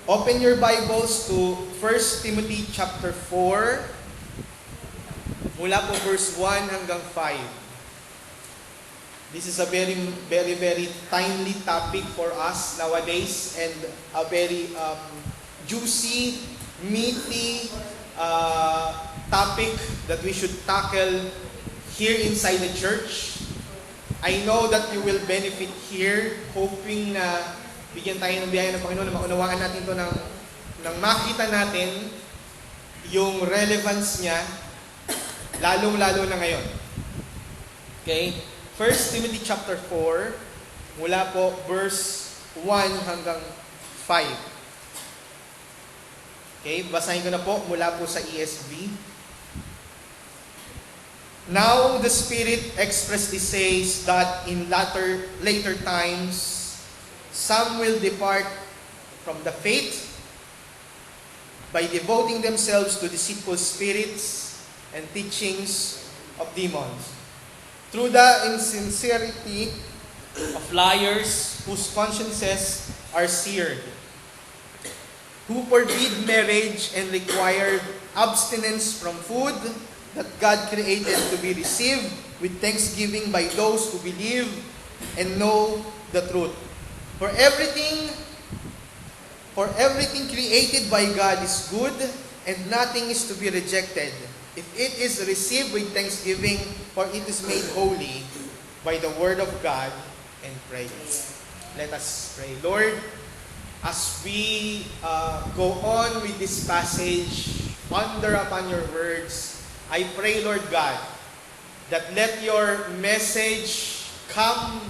Open your Bibles to 1 Timothy chapter 4, mula po verse 1 hanggang 5. This is a very, very, very timely topic for us nowadays and a very juicy, meaty topic that we should tackle here inside the church. I know that you will benefit here, hoping na bigyan tayo ng biyaya ng Panginoon na maunawaan natin ito ng makita natin yung relevance niya, lalong-lalo na ngayon. Okay? 1 Timothy chapter 4, mula po verse 1 hanggang 5. Okay? Basahin ko na po mula po sa ESV. Now the Spirit expressly says that in later times, some will depart from the faith by devoting themselves to deceitful spirits and teachings of demons, through the insincerity of liars whose consciences are seared, who forbid marriage and require abstinence from food that God created to be received with thanksgiving by those who believe and know the truth. For everything created by God is good, and nothing is to be rejected if it is received with thanksgiving, for it is made holy by the word of God and praise. Let us pray. Lord, as we go on with this passage, ponder upon your words, I pray, Lord God, that let your message come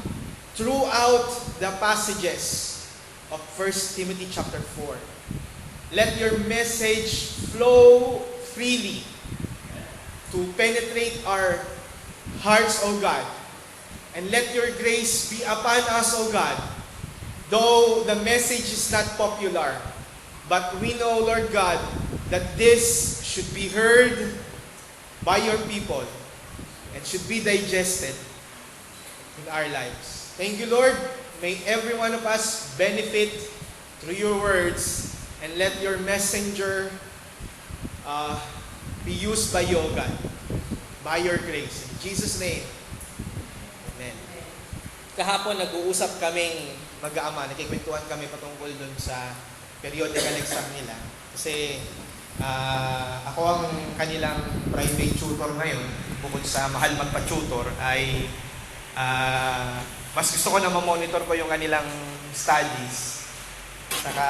throughout the passages of 1 Timothy chapter 4. Let your message flow freely to penetrate our hearts, O God. And let your grace be upon us, O God. Though the message is not popular, but we know, Lord God, that this should be heard by your people and should be digested in our lives. Thank you, Lord. May every one of us benefit through your words, and let your messenger be used by you, O God, by your grace. In Jesus' name, amen. Kahapon nag-uusap kaming mag-aama, nakikwentuhan kami patungkol dun sa periodical exam nila. Kasi ako ang kanilang private tutor ngayon, bukod sa mahal magpa-tutor, ay mas gusto ko na ma-monitor ko yung kanilang studies. Saka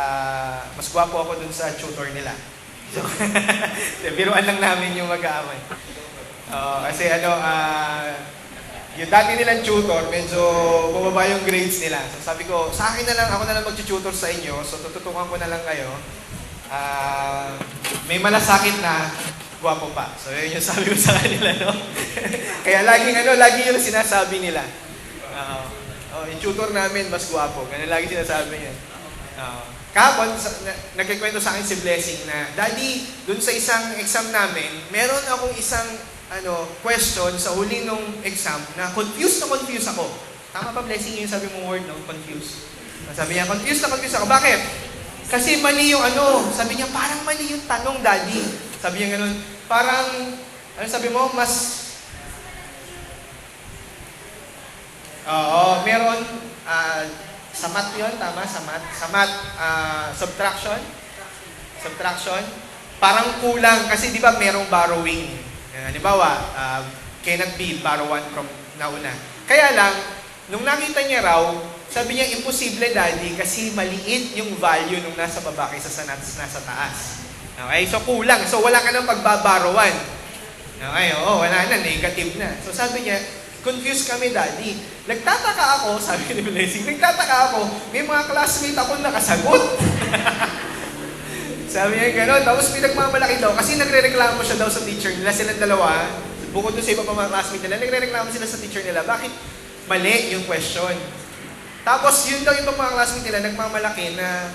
mas gwapo ako dun sa tutor nila. So, biruan lang namin yung mag-aamay. Kasi yung dati nilang tutor, medyo bumaba yung grades nila. So sabi ko, sa akin na lang, ako na lang mag-tutor sa inyo. So tututukan ko na lang kayo. May malasakit na gwapo pa. So yun yung sabi ko sa kanila, no? Kaya lagi yung sinasabi nila. Yung tutor namin, mas gwapo. Ganun lagi sinasabi niya. Kahapon, nagkikwento sa akin si Blessing na, Daddy, dun sa isang exam namin, meron akong isang question sa huli nung exam na confused ako. Tama ba, Blessing, yung sabi mong word, no? Confused. Sabi niya, confused ako. Bakit? Kasi mali yung sabi niya, parang mali yung tanong, Daddy. Sabi niya ganun, parang, sabi mo, mas, meron, sa math yun, tama? Sa math, subtraction, parang kulang, kasi di ba merong borrowing. Halimbawa, cannot be borrow one from nauna. Kaya lang, nung nakita niya raw, sabi niya, imposible, Daddy, kasi maliit yung value nung nasa baba kaysa sa nasa taas. Okay? So, kulang. So, wala ka nang pagbabarawan. Okay? Wala na. Negative na. So, sabi niya, confused kami, Daddy. Nagtataka ako, sabi ni Blessing, may mga classmate ako nakasagot. Sabi niya gano'n. Tapos, pinagmamalaki daw, kasi nagre-reklamo siya daw sa teacher nila. Silang dalawa, bukod doon sa iba pa mga classmate nila, nagre-reklamo sila sa teacher nila. Bakit mali yung question? Tapos, yun daw yung mga classmate nila, nagmamalaki na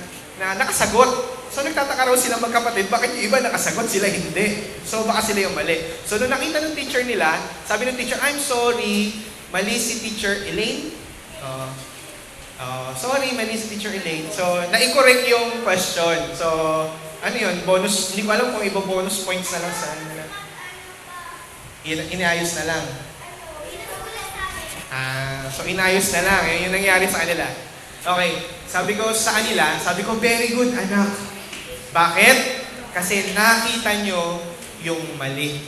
nakasagot. So, nagtataka raw sila magkapatid, bakit yung iba nakasagot, sila hindi? So, baka sila yung mali. So, nung nakita ng teacher nila, sabi ng teacher, I'm sorry, mali si Teacher Elaine. Sorry, mali si Teacher Elaine. So, na-incorrect yung question. So, ano yun? Bonus, hindi ko alam kung iba bonus points na lang sa inayos na lang. So inayos na lang. Yung nangyari sa kanila. Okay. Sabi ko sa kanila, very good, anak. Bakit? Kasi nakita nyo yung mali.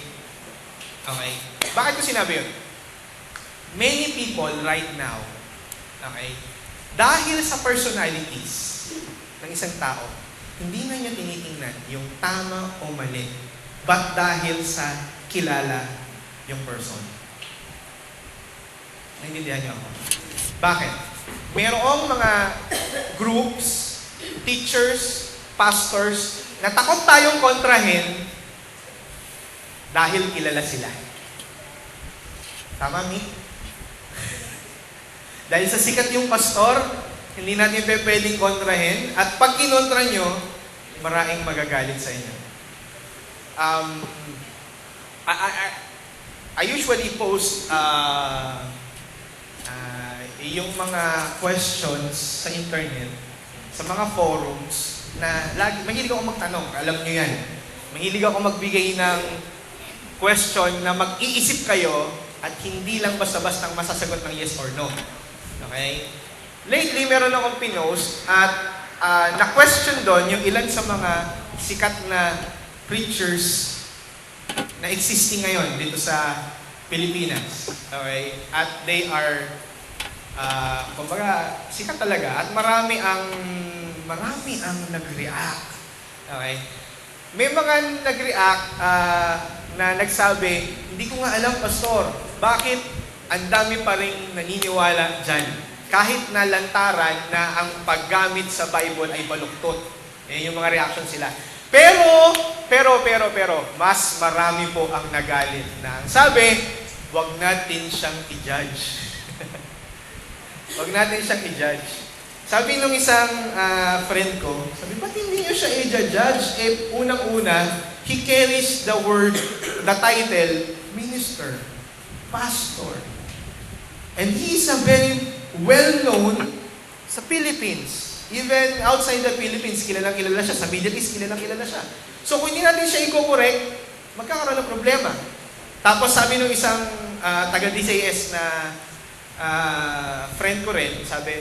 Okay. Bakit ko sinabi yun? Many people right now, okay, dahil sa personalities ng isang tao, hindi na niya tinitingnan yung tama o mali, but dahil sa kilala yung person. Naintindihan niyo ako? Bakit? Mayroong mga groups, teachers, pastors, na takot tayong kontrahin dahil kilala sila. Tama, Mi? Dahil sa sikat yung pastor, hindi natin pwedeng kontrahin, at pag kinontra nyo, maraming magagalit sa inyo. I usually post yung mga questions sa internet, sa mga forums, na mahilig ako magtanong, alam nyo yan. Mahilig ako magbigay ng question na mag-iisip kayo at hindi lang basta-bastang masasagot ng yes or no. Okay? Lately, meron akong pinost at na-question doon yung ilan sa mga sikat na preachers na existing ngayon dito sa Pilipinas. Okay? At they are, kumbaga, sikat talaga. At marami ang nag-react. Okay? May mga nag-react na nagsabi, hindi ko nga alam, Pastor, bakit ang dami pa rin naniniwala dyan? Kahit na lantaran na ang paggamit sa Bible ay baluktot. Yung mga reaction sila. Pero, mas marami po ang nagalit na sabi, wag natin siyang i-judge. Wag natin siyang i-judge. Sabi nung isang friend ko, sabi, ba't hindi niyo siya i-judge? Unang-una, he carries the word, the title, minister, pastor. And he is a very well-known sa Philippines. Even outside the Philippines, kilalang-kilala siya. Sa Middle East, kilalang-kilala siya. So kung hindi natin siya i-correct, magkakaroon ng problema. Tapos sabi nung isang taga-DCS na friend ko rin, sabi,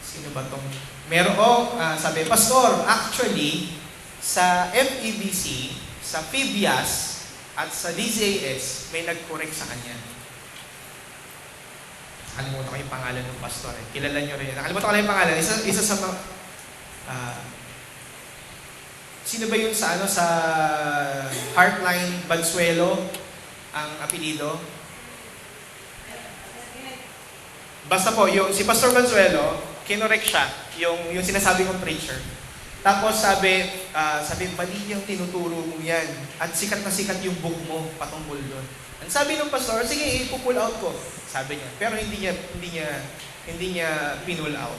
sino ba tong? Sabi, Pastor, actually, sa FEBC, sa PBIAS, at sa DCS, may nag-correct sa kanya. Nakalimutan ko yung pangalan ng pastor. Kilala nyo rin. Nakalimutan ko lang yung pangalan. Isa sa mga... sino ba yun sa Heartline Bansuelo ang apelido? Basta po, si Pastor Bansuelo, kinorek siya, yung sinasabi kong preacher. Tapos sabi, mali yung tinuturo mo yan. At sikat na sikat yung book mo patungkol doon. Ang sabi ng pastor, sige, ipupull out ko. Sabi niya. Pero hindi niya pinull out.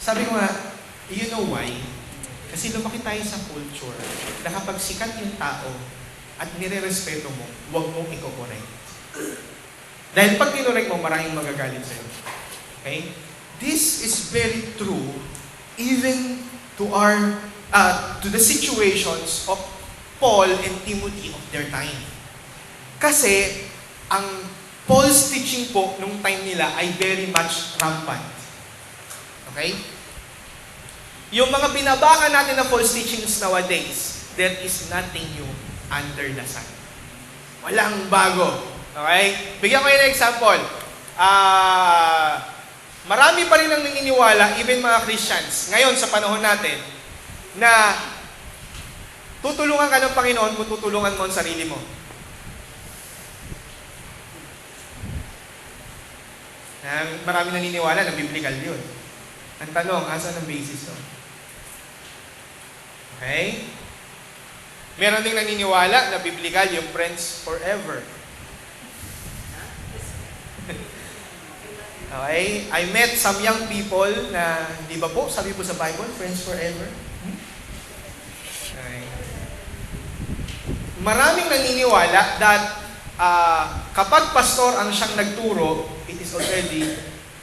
Sabi ko nga, you know why? Kasi lumaki tayo sa culture na kapag sikat yung tao at nire-respeto mo, huwag mong i-correct. Dahil pag kinorek mo, maraming magagalit sa'yo. Okay? This is very true even to the situations of Paul and Timothy of their time. Kasi ang false teaching po nung time nila ay very much rampant. Okay? Yung mga binabangan natin na false teachings nowadays, there is nothing new under the sun. Walang bago. Okay? Bigyan ko yun ng example. Marami pa rin ang naniniwala, even mga Christians, ngayon sa panahon natin, na tutulungan ka ng Panginoon kung tutulungan mo ang sarili mo. Marami naniniwala na biblical yun. Ang tanong, asan ang basis doon? Okay? Meron ding naniniwala na biblical yung friends forever. Okay? I met some young people na, di ba po, sabi po sa Bible, friends forever? Okay. Maraming naniniwala that kapag pastor ang siyang nagturo, it is already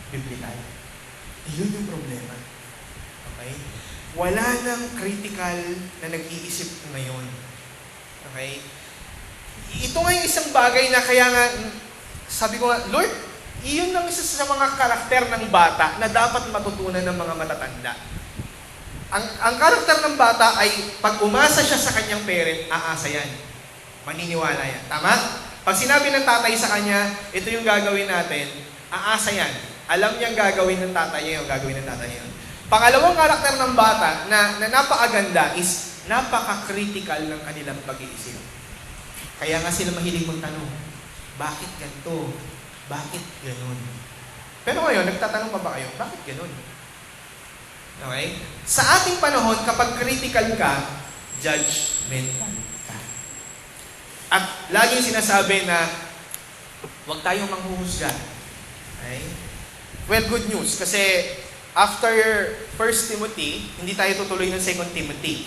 biblical. Yun yung problema. Okay? Wala nang critical na nag-iisip ngayon. Okay? Ito nga yung isang bagay na kaya nga, sabi ko nga, Lord, iyon ang isa sa mga karakter ng bata na dapat matutunan ng mga matatanda. Ang karakter ng bata ay pag umasa siya sa kanyang parent, aasa yan. Maniniwala yan. Tama? Pag sinabi ng tatay sa kanya, ito yung gagawin natin, aasa yan. Alam niyang gagawin ng tatay niya yung gagawin ng tatay niya. Pangalawang karakter ng bata na napakaganda is napaka-critical ng kanilang pag-iisip. Kaya nga sila mahilig magtanong, bakit ganito? Bakit ganun? Pero ngayon, nagtatanong pa ba kayo, bakit ganun? Okay? Sa ating panahon, kapag critical ka, judgmental ka. At laging sinasabi na, huwag tayong manghuhusga. Okay? Well, good news. Kasi after 1 Timothy, hindi tayo tutuloy ng 2 Timothy.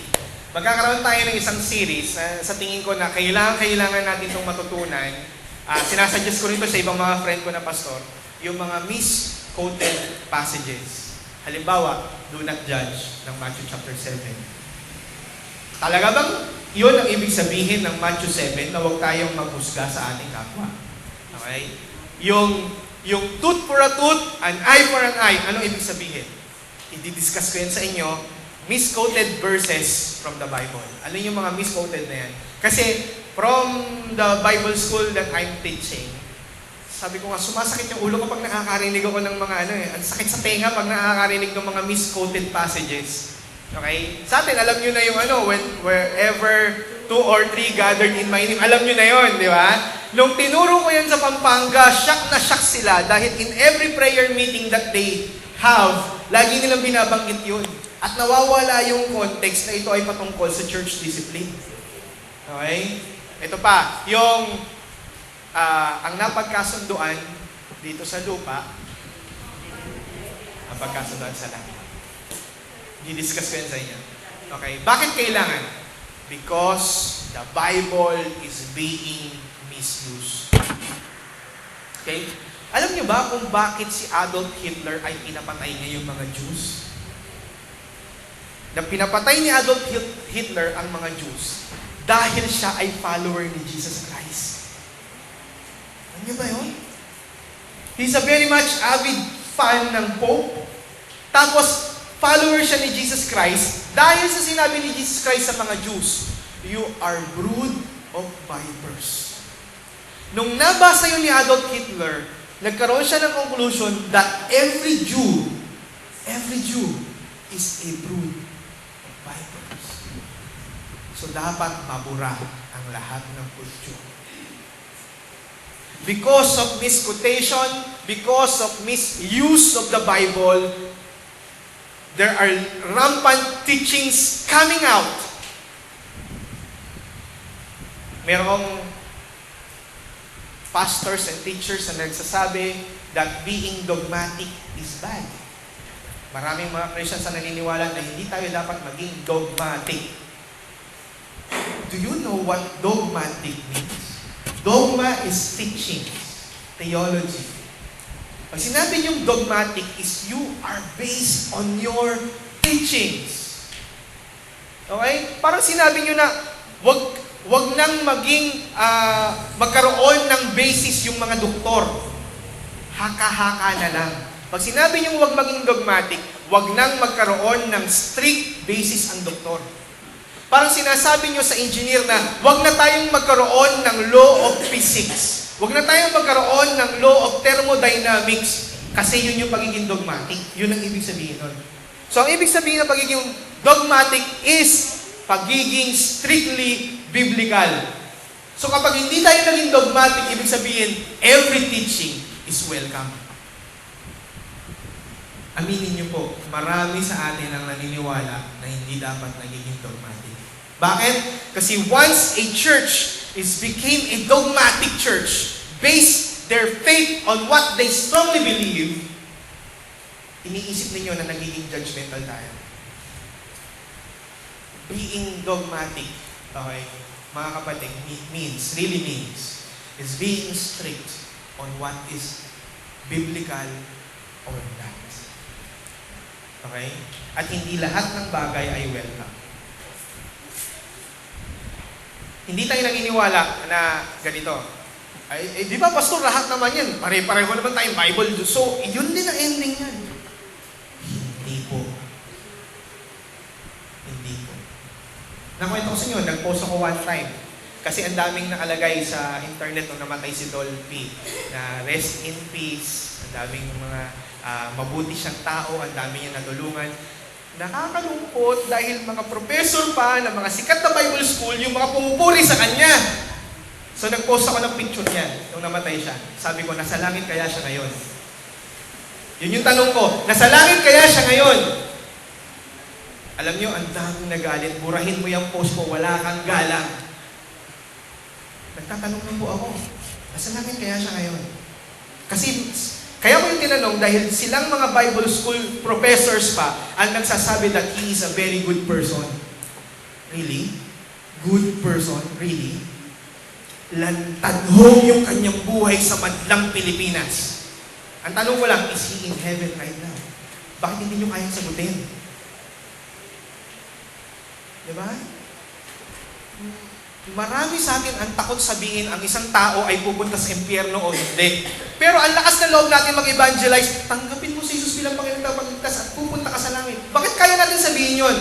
Magkakaroon tayo ng isang series sa tingin ko na kailangan natin itong matutunan. Sinasuggest ko rito sa ibang mga friend ko na pastor, yung mga misquoted passages. Halimbawa, do not judge ng Matthew chapter 7. Talaga bang yun ang ibig sabihin ng Matthew 7 na huwag tayong maghusga sa ating kapwa? Okay? Yung tooth for a tooth, an eye for an eye, anong ibig sabihin? I-discuss ko yan sa inyo, misquoted verses from the Bible. Ano yung mga misquoted na yan? Kasi from the Bible school that I'm teaching, sabi ko nga, sumasakit yung ulo ko pag nakakarinig ako ng mga ang sakit sa tenga pag nakakarinig ng mga misquoted passages. Okay? Sa atin, alam nyo na yung wherever 2 or 3 gathered in my name, alam nyo na yun, di ba? Nung tinuro ko yan sa Pampanga, shock na shock sila dahil in every prayer meeting that they have, lagi nilang binabanggit yun. At nawawala yung context na ito ay patungkol sa church discipline. Okay? Ito pa, yung ang napagkasunduan dito sa lupa, ang pagkasunduan sa langit. Di-discuss ko yan sa inyo. Okay? Bakit kailangan? Because the Bible is being misused. Okay? Alam niyo ba kung bakit si Adolf Hitler ay pinapatay niya yung mga Jews? Na pinapatay ni Adolf Hitler ang mga Jews dahil siya ay follower ni Jesus Christ. Alam niyo ba yun? He's a very much avid fan ng Pope. Tapos, follower siya ni Jesus Christ dahil sa sinabi ni Jesus Christ sa mga Jews, you are brood of vipers. Nung nabasa yun ni Adolf Hitler, nagkaroon siya ng conclusion that every Jew is a brood of vipers. So dapat mabura ang lahat ng kulto. Because of misquotation, because of misuse of the Bible, there are rampant teachings coming out. Merong pastors and teachers na nagsasabi that being dogmatic is bad. Maraming mga Christians na naniniwala na hindi tayo dapat maging dogmatic. Do you know what dogmatic means? Dogma is teaching, theology. Pag sinabi niyong dogmatic is you are based on your teachings. Okay? Parang sinabi niyo na wag nang magkaroon ng basis yung mga doktor. Haka-haka na lang. Pag sinabi niyong wag maging dogmatic, wag nang magkaroon ng strict basis ang doktor. Parang sinasabi niyo sa engineer na wag na tayong magkaroon ng law of physics. Wag na tayong magkaroon ng law of thermodynamics kasi yun yung pagiging dogmatic. Yun ang ibig sabihin nun. So, ang ibig sabihin ng pagiging dogmatic is pagiging strictly biblical. So, kapag hindi tayo naging dogmatic, ibig sabihin, every teaching is welcome. Aminin niyo po, marami sa atin ang naniniwala na hindi dapat nagiging dogmatic. Bakit? Kasi once a church became a dogmatic church, based their faith on what they strongly believe, iniisip ninyo na nagiging judgmental tayo. Being dogmatic, okay, mga kapatid, really means, is being strict on what is biblical or not. Okay? At hindi lahat ng bagay ay welcome. Hindi tayo naniniwala na ganito. Ay, di ba, pastor, lahat naman yan. Pare-pareho naman tayong Bible. So, yun din ang ending yan. Hindi po. Hindi po. Nakwento ko sa inyo, nag-post ako one time. Kasi ang daming nakalagay sa internet nung namatay si Dolphy na rest in peace, ang daming mga mabuti siyang tao, ang dami niya natulungan. Nakakalungkot dahil mga professor pa ng mga sikat na Bible school yung mga pumupuri sa kanya. So nag-post ako ng picture niya nung namatay siya. Sabi ko, nasa langit kaya siya ngayon? Yun yung tanong ko, nasa langit kaya siya ngayon? Alam niyo, ang daming nagalit. Burahin mo yung post ko, wala kang galang. Nagtatanong na po ako, nasa langit kaya siya ngayon? Kasi, kaya ko yung tinanong dahil silang mga Bible school professors pa ang nagsasabi that he is a very good person. Really? Good person? Really? Lantadhong yung kanyang buhay sa madlang Pilipinas. Ang tanong ko lang, is he in heaven right now? Bakit hindi nyo kayang sagutin? Diba? Marami sa atin ang takot sabihin ang isang tao ay pupunta sa impyerno o hindi. Pero ang lakas ng loob natin mag-evangelize, tanggapin mo si Jesus bilang Panginoon na pagligtas at pupunta ka sa langit. Bakit kaya natin sabihin yun?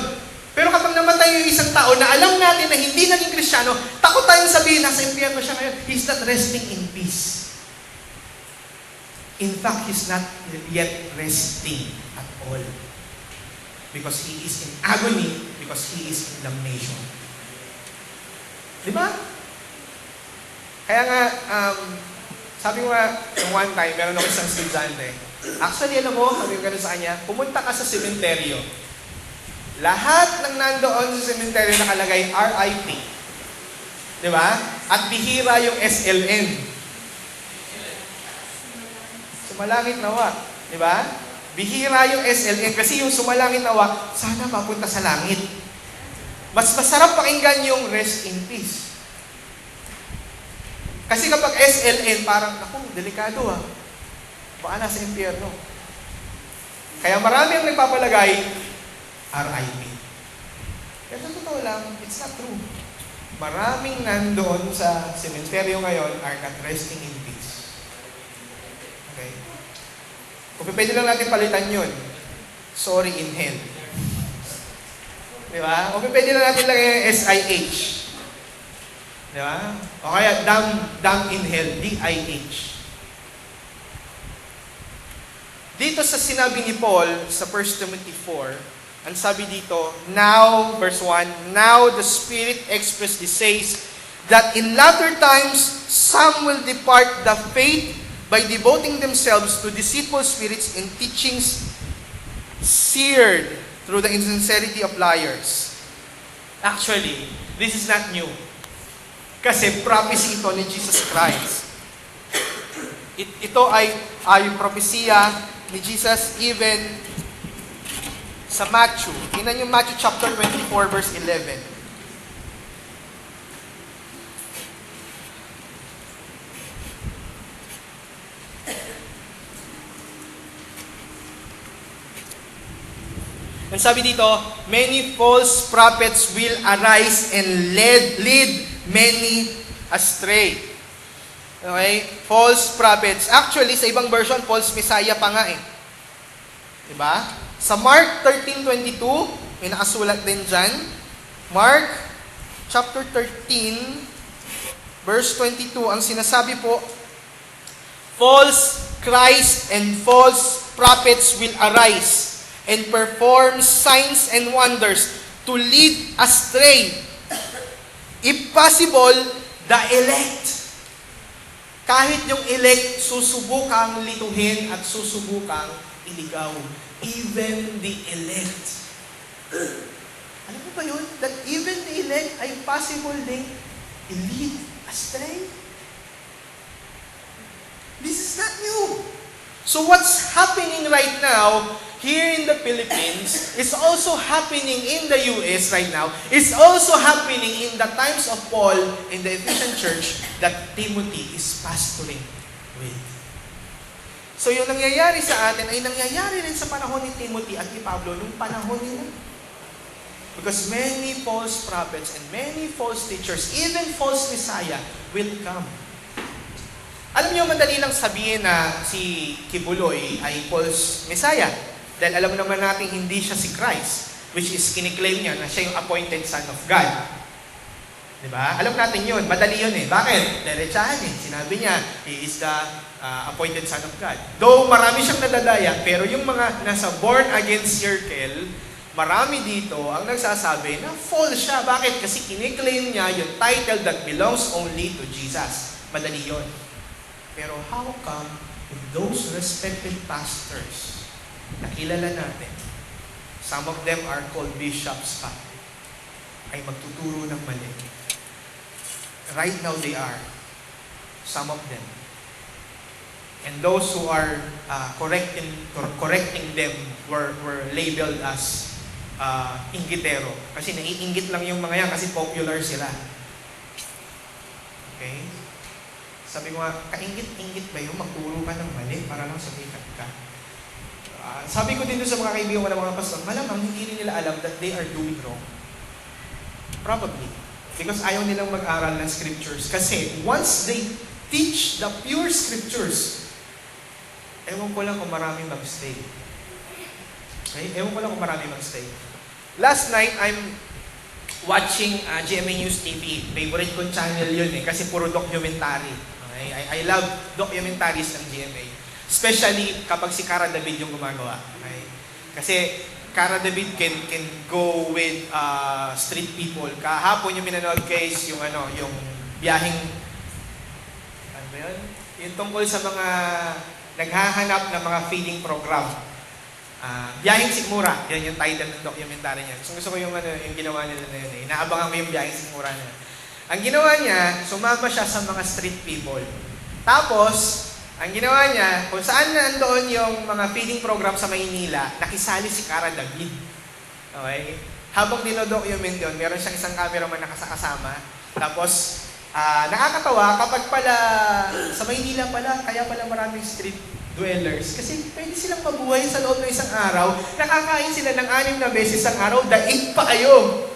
Pero kapag namatay yung isang tao na alam natin na hindi naging Kristiyano, takot tayong sabihin, nasa impyerno siya ngayon. He's not resting in peace. In fact, he's not yet resting at all. Because he is in agony, because he is in damnation. Di ba? Kaya nga, sabi ko nga, yung one time, meron ako isang estudyante. Actually, alam mo, sabi ko gano'n sa kanya, pumunta ka sa sementeryo. Lahat ng nandoon sa sementeryo nakalagay RIP. Di ba? At bihira yung SLN. Sumalangit nawa. Di ba? Bihira yung SLN kasi yung sumalangit nawa, sana mapunta sa langit. Mas masarap pakinggan yung rest in peace. Kasi kapag SLN, parang, naku, delikado baka nasa impyerno. Kaya marami ang nagpapalagay, RIP. Pero sa totoo lang, it's not true. Maraming nandoon sa sementeryo ngayon are not resting in peace. Okay? Kung pwede lang natin palitan yun, sorry in hell. Di ba? O pwede na natin lagay yung SIH. Di ba? O kaya damn in hell, DIH. Dito sa sinabi ni Paul sa 1 Timothy 4, ang sabi dito, now, verse 1, now the Spirit expressly says that in latter times some will depart the faith by devoting themselves to deceitful spirits and teachings seared through the insincerity of liars. Actually, this is not new. Kasi prophecy ito ni Jesus Christ. Ito ay propesya ni Jesus even sa Matthew. Tingnan yung Matthew chapter 24 verse 11. Ang sabi dito, many false prophets will arise and lead many astray. Okay? False prophets. Actually, sa ibang version, false messiah pa nga eh. Diba? Sa Mark 13:22, may nakasulat din dyan. Mark chapter 13, verse 22, ang sinasabi po, false Christ and false prophets will arise and perform signs and wonders to lead astray, if possible, the elect. Kahit yung elect, susubukang lituhin at susubukang iligaw. Even the elect. Alam mo ba yun? That even the elect ay possible ding i-lead astray. This is not new. So what's happening right now, here in the Philippines, is also happening in the US right now, is also happening in the times of Paul in the Ephesian church that Timothy is pastoring with. So yung nangyayari sa atin ay nangyayari rin sa panahon ni Timothy at ni Pablo nung panahon nila. Because many false prophets and many false teachers, even false Messiah, will come. Alam niyo, madali lang sabihin na si Kibuloy ay false Messiah. Dahil alam naman natin hindi siya si Christ, which is kiniklaim niya na siya yung appointed Son of God. Diba? Alam natin yun. Madali yun eh. Bakit? Diretsahan eh. Sinabi niya, he is the appointed Son of God. Though marami siyang nadadaya, pero yung mga nasa born-again circle, marami dito ang nagsasabi na false siya. Bakit? Kasi kiniklaim niya yung title that belongs only to Jesus. Madali yun. Pero how come if those respected pastors na kilala natin, some of them are called bishops pa, ay magtuturo ng mali? Right now they are. Some of them. And those who are correcting them were labeled as inggitero. Kasi naiinggit lang yung mga yan kasi popular sila. Okay? Sabi ko nga, kainggit-inggit ba yung magturo ka ng mali para lang sumikat ka? Sabi ko din doon sa mga kaibigan ko ng mga pastor, malamang hindi nila alam that they are doing wrong. Probably. Because ayaw nilang mag-aral ng scriptures. Kasi once they teach the pure scriptures, ewan ko lang kung marami mag-stay. Okay? Ewan ko lang kung marami mag-stay. Last night, I'm watching GMA News TV. Favorite kong channel yun eh, kasi puro documentary. Okay? I love documentaries ng GMA. Especially kapag si Cara David yung gumagawa. Okay? Kasi Cara David can go with street people. Kahapon yung minanood case, yung biyaheng, ano ba yun? Yung tungkol sa mga naghahanap ng mga feeding program. Biyaheng Sikmura, yan yung title ng documentary niya. Gusto ko yung ginawa nila na yun eh. Inaabangan ko yung Biyaheng Sikmura niya. Ang ginawa niya, sumama siya sa mga street people. Tapos, ang ginawa niya, kung saan nandoon yung mga feeding program sa Maynila, nakisali si Cara David. Okay? Habang dinodocument yun, meron siyang isang cameraman na kasama. Tapos, nakakatawa kapag pala sa Maynila pala, kaya pala maraming street dwellers. Kasi pwede silang mabuhay sa loob ng isang araw. Nakakain sila ng 6 na beses ang araw, daig pa kayo.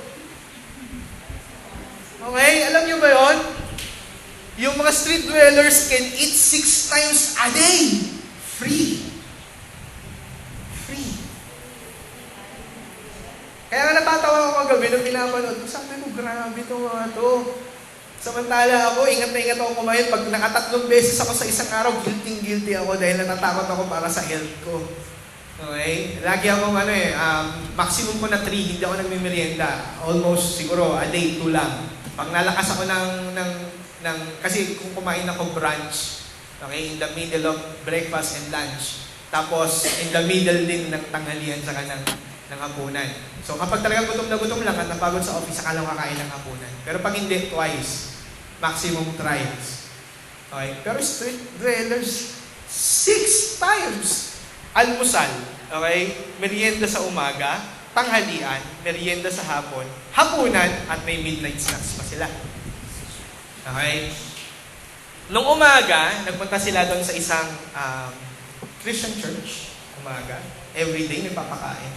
Okay? Alam niyo ba yun? Yung mga street dwellers can eat 6 times a day. Free. Free. Kaya nga natatawa ako kagabi nung pinapanood. Sabi ko, grabe ito mga to. Samantala ako, ingat na ingat ako kumain. Pag nakatatlong beses ako sa isang araw, guilty ako dahil natatakot ako para sa health ko. Okay? Lagi akong maximum ko na 3, hindi ako nagmimerienda. Almost siguro a day 2 lang. Pag nalakas ako kasi kung kumain ako brunch, okay, in the middle of breakfast and lunch, tapos in the middle din ng tanghalian saka ng hapunan. So kapag talagang gutom na gutom lang at napagod sa office, saka lang kakain ng hapunan. Pero pag hindi, twice. Maximum thrice. Okay? Pero street dwellers, 6 times. Almusal, okay? Merienda sa umaga, tanghalian, merienda sa hapon, hapunan, at may midnight snacks pa sila. Okay? Nung umaga, nagpunta sila doon sa isang Christian church. Umaga. Everyday, may papakain.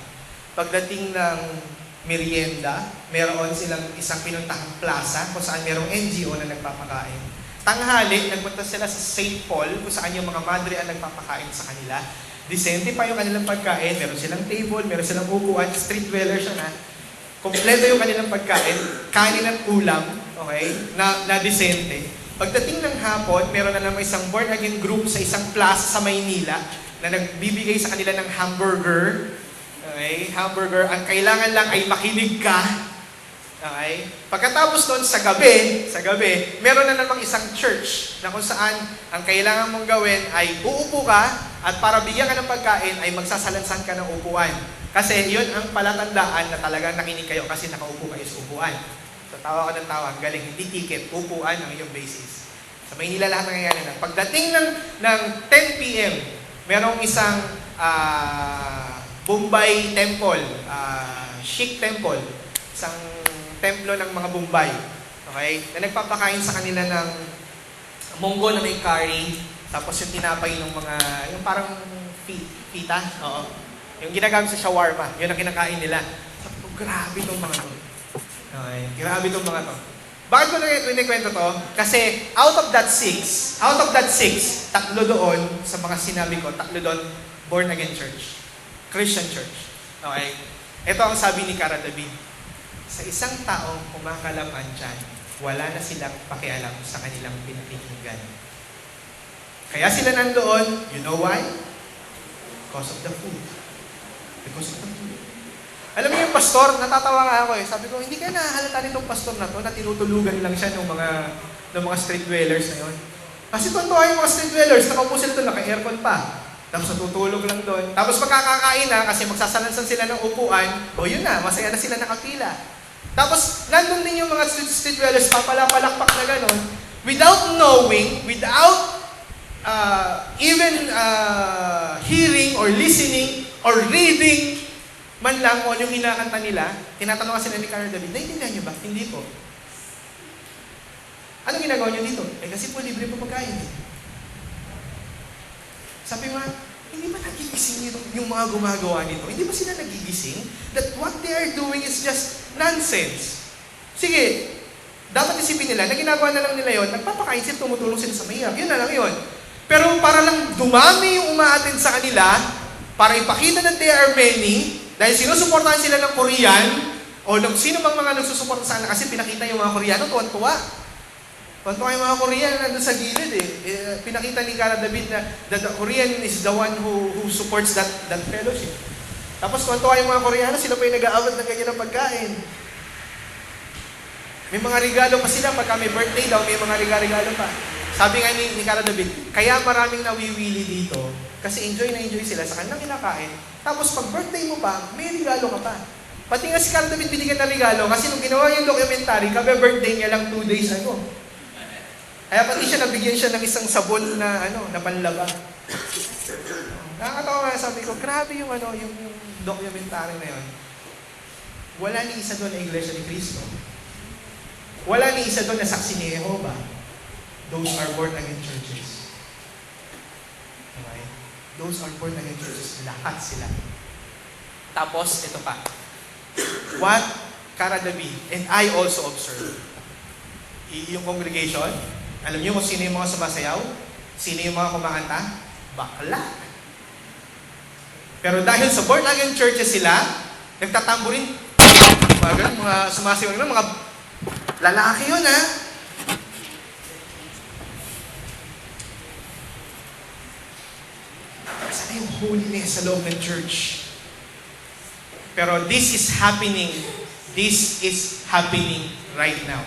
Pagdating ng merienda, meron silang isang pinuntahang plaza kung saan merong NGO na nagpapakain. Tanghali, nagpunta sila sa St. Paul kung saan yung mga madre ang nagpapakain sa kanila. Disente pa yung kanilang pagkain, meron silang table, meron silang upuan, street dweller siya na. Kompleto yung kanilang pagkain, kanin at ulam, okay, na disente. Pagdating ng hapon, meron na naman isang born-again group sa isang plaza sa Maynila na nagbibigay sa kanila ng hamburger. Okay, hamburger. Ang kailangan lang ay makinig ka. Okay? Pagkatapos doon sa gabi, meron na namang isang church na kung saan ang kailangan mong gawin ay uupo ka at para bigyan ka ng pagkain ay magsasalansan ka ng upuan. Kasi yun ang palatandaan na talagang nakinig kayo kasi nakaupo kayo sa upuan. So tawa ka ng tawa, galing, hindi ticket, upuan ang iyong basis. Sa Maynila lahat nangyayari na. Pagdating ng 10 p.m., merong isang Bombay Temple, Sikh Temple, isang templo ng mga Bombay. Okay? Na nagpapakain sa kanila ng munggo na may curry, tapos yung tinapay ng mga, yung parang pita, oo. Yung ginagamit sa shawarma, yun ang kinakain nila. Sabi ko, grabe itong mga to. Okay, grabe itong mga to. Bakit ko kwento to? Kasi out of that six, tatlo doon, sa mga sinabi ko, tatlo doon, born again church. Christian church. Okay? Ito ang sabi ni Cara David. Sa isang taong kumakalaman dyan, wala na silang pakialam sa kanilang pinakikinggan. Kaya sila nandoon, you know why? Because of the food. Because of the food. Alam mo yung pastor, natatawa nga ako eh. Sabi ko, hindi ka nahalata nitong pastor na to na tinutulugan lang siya ng mga street dwellers na yun. Kasi tuntua yung mga street dwellers, nakaupo sila doon, naka-aircon pa. Tapos natutulog lang doon. Tapos magkakakain na kasi magsasalansan sila ng upuan, o yun na, masaya na sila nakapila. Tapos nandun din yung mga street dwellers, papalapalakpak na gano'n, without knowing, without even hearing or listening or reading man lang kung ano yung hinakanta nila, tinatanong kasi ni Cara David, naiintindihan niyo ba? Hindi po. Anong ginagawa niyo dito? Kasi po libre po pagkain. Sabi nga, hindi ba nagigising yung mga gumagawa nito? Hindi ba sila nagigising? That what they are doing is just nonsense. Sige, dapat isipin nila na ginagawa na lang nila yon, nagpapakain sila, tumutulong sila sa mahirap. Yun na lang yun. Pero para lang dumami yung umaattend sa kanila, para ipakita na they are many, dahil sinusuportahan sila ng Korean, o sino bang mga nagsusuporta sa kanila, kasi pinakita yung mga Koreano, tuwan-tuwa. Tuwan-tuwa yung mga Korean nandun sa gilid eh. Pinakita ni Cara David na the Korean is the one who supports that fellowship. Tapos tuwan-tuwa yung mga Koreano, sila pa yung nag-aawat ng ganyan ng pagkain. May mga regalo pa sila, pagka may birthday daw, may mga regalo pa. Sabi nga ni Cara David, kaya maraming nawiwili dito, kasi enjoy sila sa kanilang kinakain. Tapos pag birthday mo pa, may regalo ka pa. Pati nga si Cara David binigyan ng regalo, kasi nung ginawa yung documentary, birthday niya lang 2 days ago. Kaya pati siya, nabigyan siya ng isang sabon na panlaba. Nakakatawa nga, sabi ko, grabe yung documentary na yun. Wala ni isa doon na Iglesia ni Cristo. Wala ni isa doon na saksi ni Jehovah. Those are born again churches. Okay? Those are born again churches. Lahat sila. Tapos, ito pa. What Cara David and I also observed. Yung congregation, alam niyo kung sino yung mga sumasayaw? Sino yung mga kumakanta? Bakla. Pero dahil sa born again churches sila, nagtatamburin, mga sumasayaw nila, mga lalaki yun ha. Sana yung holiness sa loob ng church. Pero this is happening right now.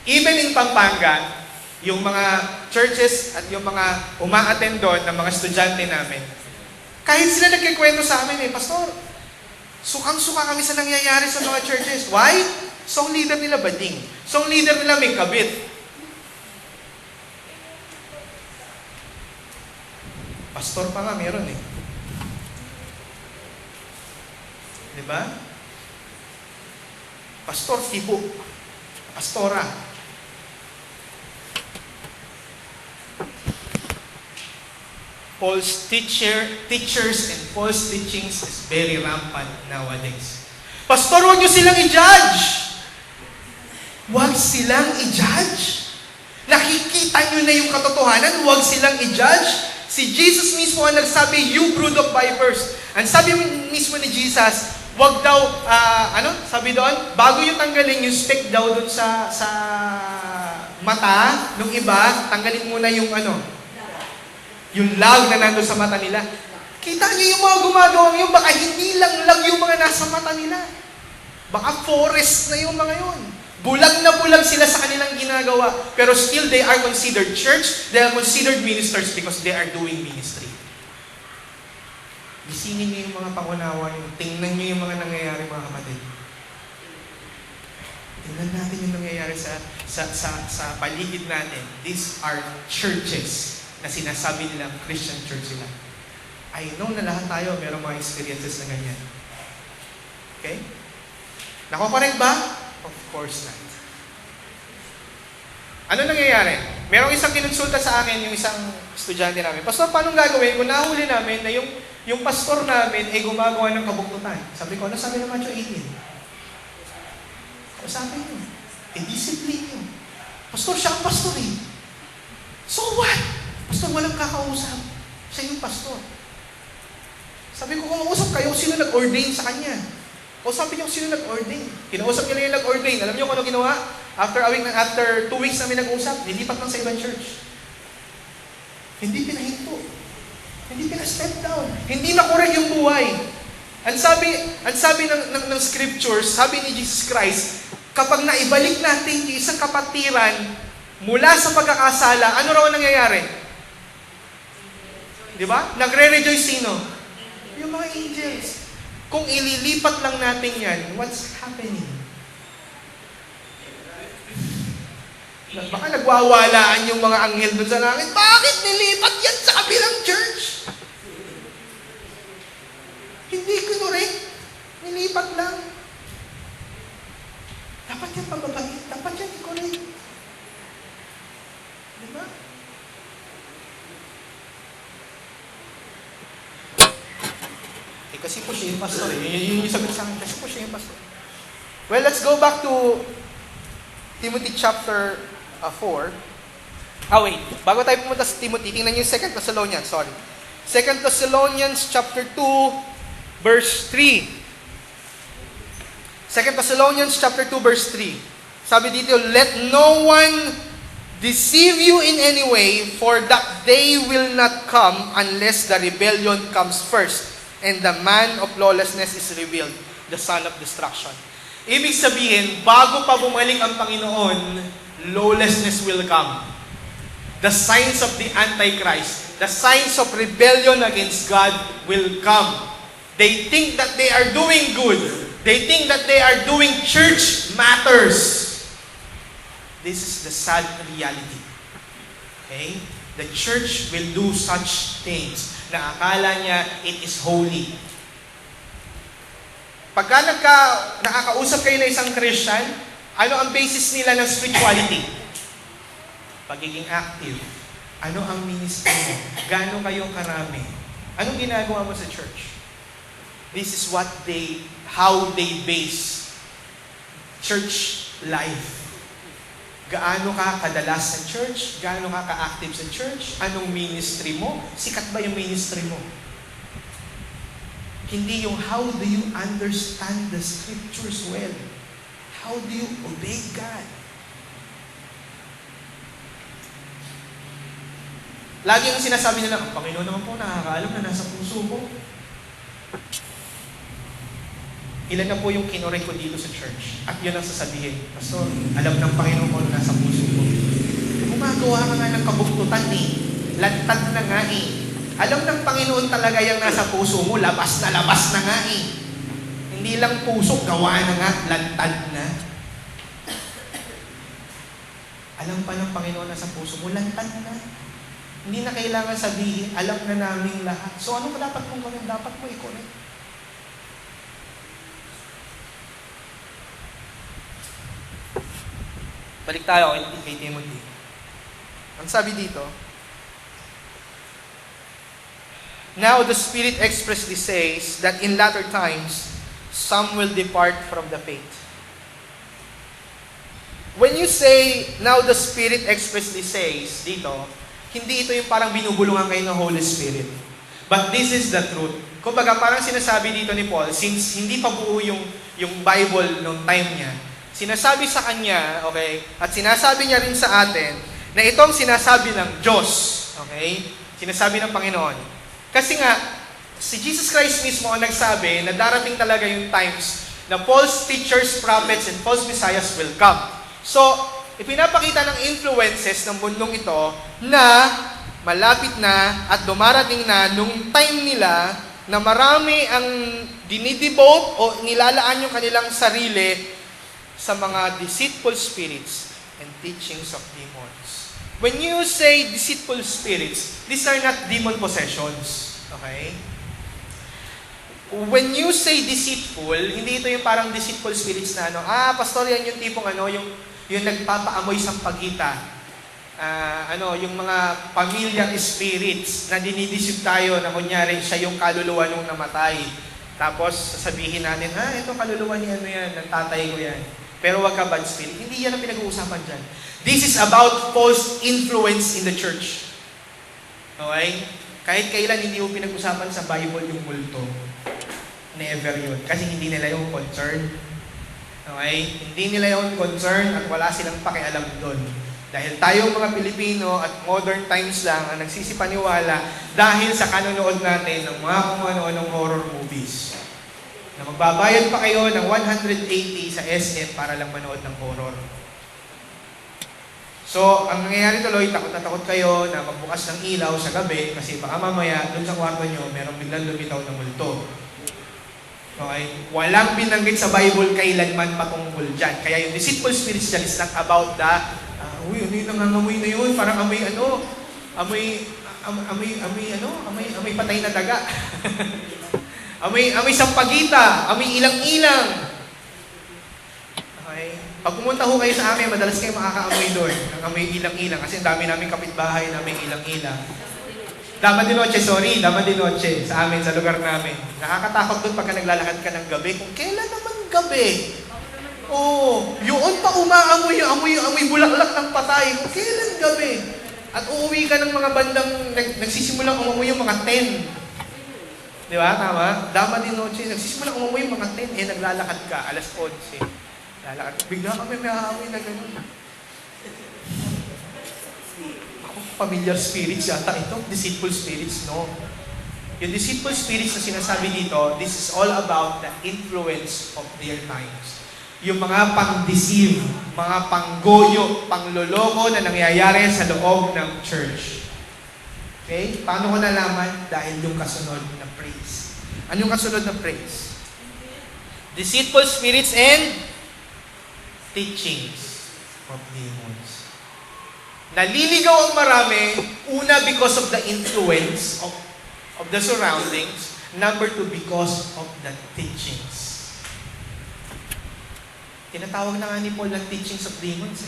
Even in Pampanga, yung mga churches at yung mga uma-attend doon ng mga estudyante namin, kahit sila nagkikwento sa amin Pastor, sukang-suka kami sa nangyayari sa mga churches. Why? Song leader nila bading. Song leader nila may kabit. Pastor pa nga meron Diba? Pastor, tipo. Pastora. False teachers and false teachings is very rampant nowadays. Pastor, huwag niyo silang i-judge. Huwag silang i-judge. Nakikita niyo na yung katotohanan, huwag silang i-judge. Si Jesus mismo ang nagsabi, you brood of vipers. Ang sabi mismo ni Jesus, wag daw, sabi doon, bago yung tanggalin yung speck daw doon sa mata ng iba, tanggalin muna yung yung lag na nandun sa mata nila. Kita niyo yung mga gumagawa yun, baka hindi lang lag yung mga nasa mata nila. Baka forest na yung mga yun. Bulag na bulag sila sa kanilang ginagawa. Pero still, they are considered church, they are considered ministers because they are doing ministry. Gisingin niyo yung mga pangunawa niyo. Tingnan niyo yung mga nangyayari, mga kapatid. Tingnan natin yung nangyayari sa paligid natin. These are churches na sinasabi nilang Christian church sila. I know na lahat tayo merong mga experiences na ganyan. Okay? Nako-correct ba? Of course not. Ano nangyayari? Merong isang kinonsulta sa akin, yung isang estudyante namin. Pastor, paano gagawin kung nahuli namin na yung pastor namin ay gumagawa ng kabuktutan? Sabi ko, ano sabi ng Matthew 18? Ano sabi niyo? Discipline niyo. Pastor, siya ang pastor eh. So what? Pastor, walang kakausap. Siya yung pastor. Sabi ko, kung mausap kayo, sino nag-ordain sa kanya? Kausapin niyo sino nag-ordain. Kinausap niya na yung nag-ordain. Alam niyo kung ano ginawa? After 2 weeks namin nag-usap, nilipat lang sa ibang church. Hindi pinahinto. Hindi pina-step down. Hindi na-correct yung buhay. Ang sabi ng scriptures, sabi ni Jesus Christ, kapag naibalik natin yung isang kapatiran mula sa pagkakasala, ano raw nangyayari? Di ba? Nagre-rejoice sino? Yung mga angels. Kung ililipat lang natin yan, what's happening? Baka nagwawalaan yung mga anghel doon sa langit. Bakit nilipat yan sa kabilang church? Hindi correct. Nilipat lang. Dapat yan pababait. Dapat yan i-correct. Diba? Kasi po siya yung pastor. Yun yung sagot sa akin. Kasi po siya yung pastor. Well, let's go back to Timothy chapter 4. Wait. Bago tayo pumunta sa Timothy, tingnan niyo yung 2 Thessalonians. 2 Thessalonians chapter 2, verse 3. 2 Thessalonians chapter 2, verse 3. Sabi dito, let no one deceive you in any way, for that day will not come unless the rebellion comes first, and the man of lawlessness is revealed, the son of destruction. Ibig sabihin, bago pa bumalik ang Panginoon, lawlessness will come. The signs of the Antichrist, the signs of rebellion against God will come. They think that they are doing good. They think that they are doing church matters. This is the sad reality. Okay? The church will do such things na akala niya it is holy. Pagka nakakausap kayo na isang Christian, ano ang basis nila ng spirituality? Pagiging active. Ano ang ministry mo? Gaano kayong karami? Anong ginagawa mo sa church? This is how they base church life. Gaano ka kadalas sa church? Gaano ka ka-active sa church? Anong ministry mo? Sikat ba yung ministry mo? Hindi yung how do you understand the scriptures well? How do you obey God? Lagi ang sinasabi nila, ang Panginoon naman po, nakakaalam na nasa puso ko. Ilan na po yung kinorek ko dito sa church? At yun ang sasabihin, Pastor, alam ng Panginoon ko na nasa puso ko. Gumagawa ka nga ng kabuktutan eh. Lantad na nga eh. Alam ng Panginoon talaga yung nasa puso mo, labas na nga eh. Hindi lang puso, gawa na nga, lantad na. Alam pa ng Panginoon nasa puso mo, lantad na. Hindi na kailangan sabihin, alam na namin lahat. So ano dapat mong gawin? Dapat mo i-correct. Balik tayo kay Timothy. Ang sabi dito, now the Spirit expressly says that in latter times, some will depart from the faith. When you say, now the Spirit expressly says, dito, hindi ito yung parang binubulungan kayo ng Holy Spirit. But this is the truth. Kumbaga, parang sinasabi dito ni Paul, since hindi pa buo yung Bible nung time niya, sinasabi sa kanya, okay, at sinasabi niya rin sa atin, na itong sinasabi ng Diyos, okay, sinasabi ng Panginoon. Kasi nga, si Jesus Christ mismo ang nagsabi na darating talaga yung times na false teachers, prophets, and false messiahs will come. So, ipinapakita ng influences ng mundong ito na malapit na at dumarating na nung time nila na marami ang dinidevote o nilalaan yung kanilang sarili sa mga deceitful spirits and teachings of demons. When you say deceitful spirits, these are not demon possessions. Okay? When you say deceitful, hindi ito yung parang deceitful spirits na pastor, yan yung tipong yung nagpapaamoy sa pagita. Yung mga familiar spirits na dinidisip tayo na kunyari siya yung kaluluwa nung namatay. Tapos sasabihin natin, ito kaluluwa ni yan, ng tatay ko yan. Pero wag ka bad spirit. Hindi yan ang pinag-uusapan dyan. This is about false influence in the church. Okay? Kahit kailan hindi mo pinag-usapan sa Bible yung multo. Never yun. Kasi hindi nila yung concern. Okay? Hindi nila yung concern at wala silang pakialam doon. Dahil tayong mga Pilipino at modern times lang ang nagsisipaniwala dahil sa kanonood natin ng mga kung ano-anong horror movies. Na magbabayad pa kayo ng 180 sa SM para lang manood ng horror. So, ang nangyayari tuloy, takot na takot kayo na magbukas ng ilaw sa gabi kasi baka mamaya doon sa kwarto nyo merong biglang lumitaw na multo. Okay? Walang binanggit sa Bible kailanman patungkol dyan. Kaya yung deceitful spirits dyan is not about the ano yung nangangamoy na yun? Parang amoy patay na daga. amoy sampagita, amoy ilang-ilang. Okay? Pag pumunta ho kayo sa amin, madalas kayo makakaamoy doon. Ng amoy ilang-ilang. Kasi dami namin kapitbahay na may ilang-ilang. Dama de noche sa amin, sa lugar namin. Nakakatakot doon pagka naglalakad ka ng gabi. Kung kailan naman gabi? Yun pa umaamoy yung amoy bulaklak ng patay. Kung kailan gabi? At uuwi ka ng mga bandang nagsisimulang umamoy yung mga 10. Di ba? Tama? Dama de noche. Nagsisimulang umamoy yung mga 10. Naglalakad ka. Alas 11. Lalakad. Bigla kami may aamoy na gano'n. Familiar spirits yata ito. Deceitful spirits, no. Yung deceitful spirits na sinasabi dito, this is all about the influence of their times. Yung mga pang-deceive, mga panggoyo, pangloloko na nangyayari sa loob ng church. Okay? Paano ko nalaman? Dahil yung kasunod na praise. Ano yung kasunod na praise? Deceitful spirits and teachings of demons. Naliligaw ang marami, una because of the influence of the surroundings, number 2 because of the teachings. Tinatawag na nga ni Paul ng teachings of demons.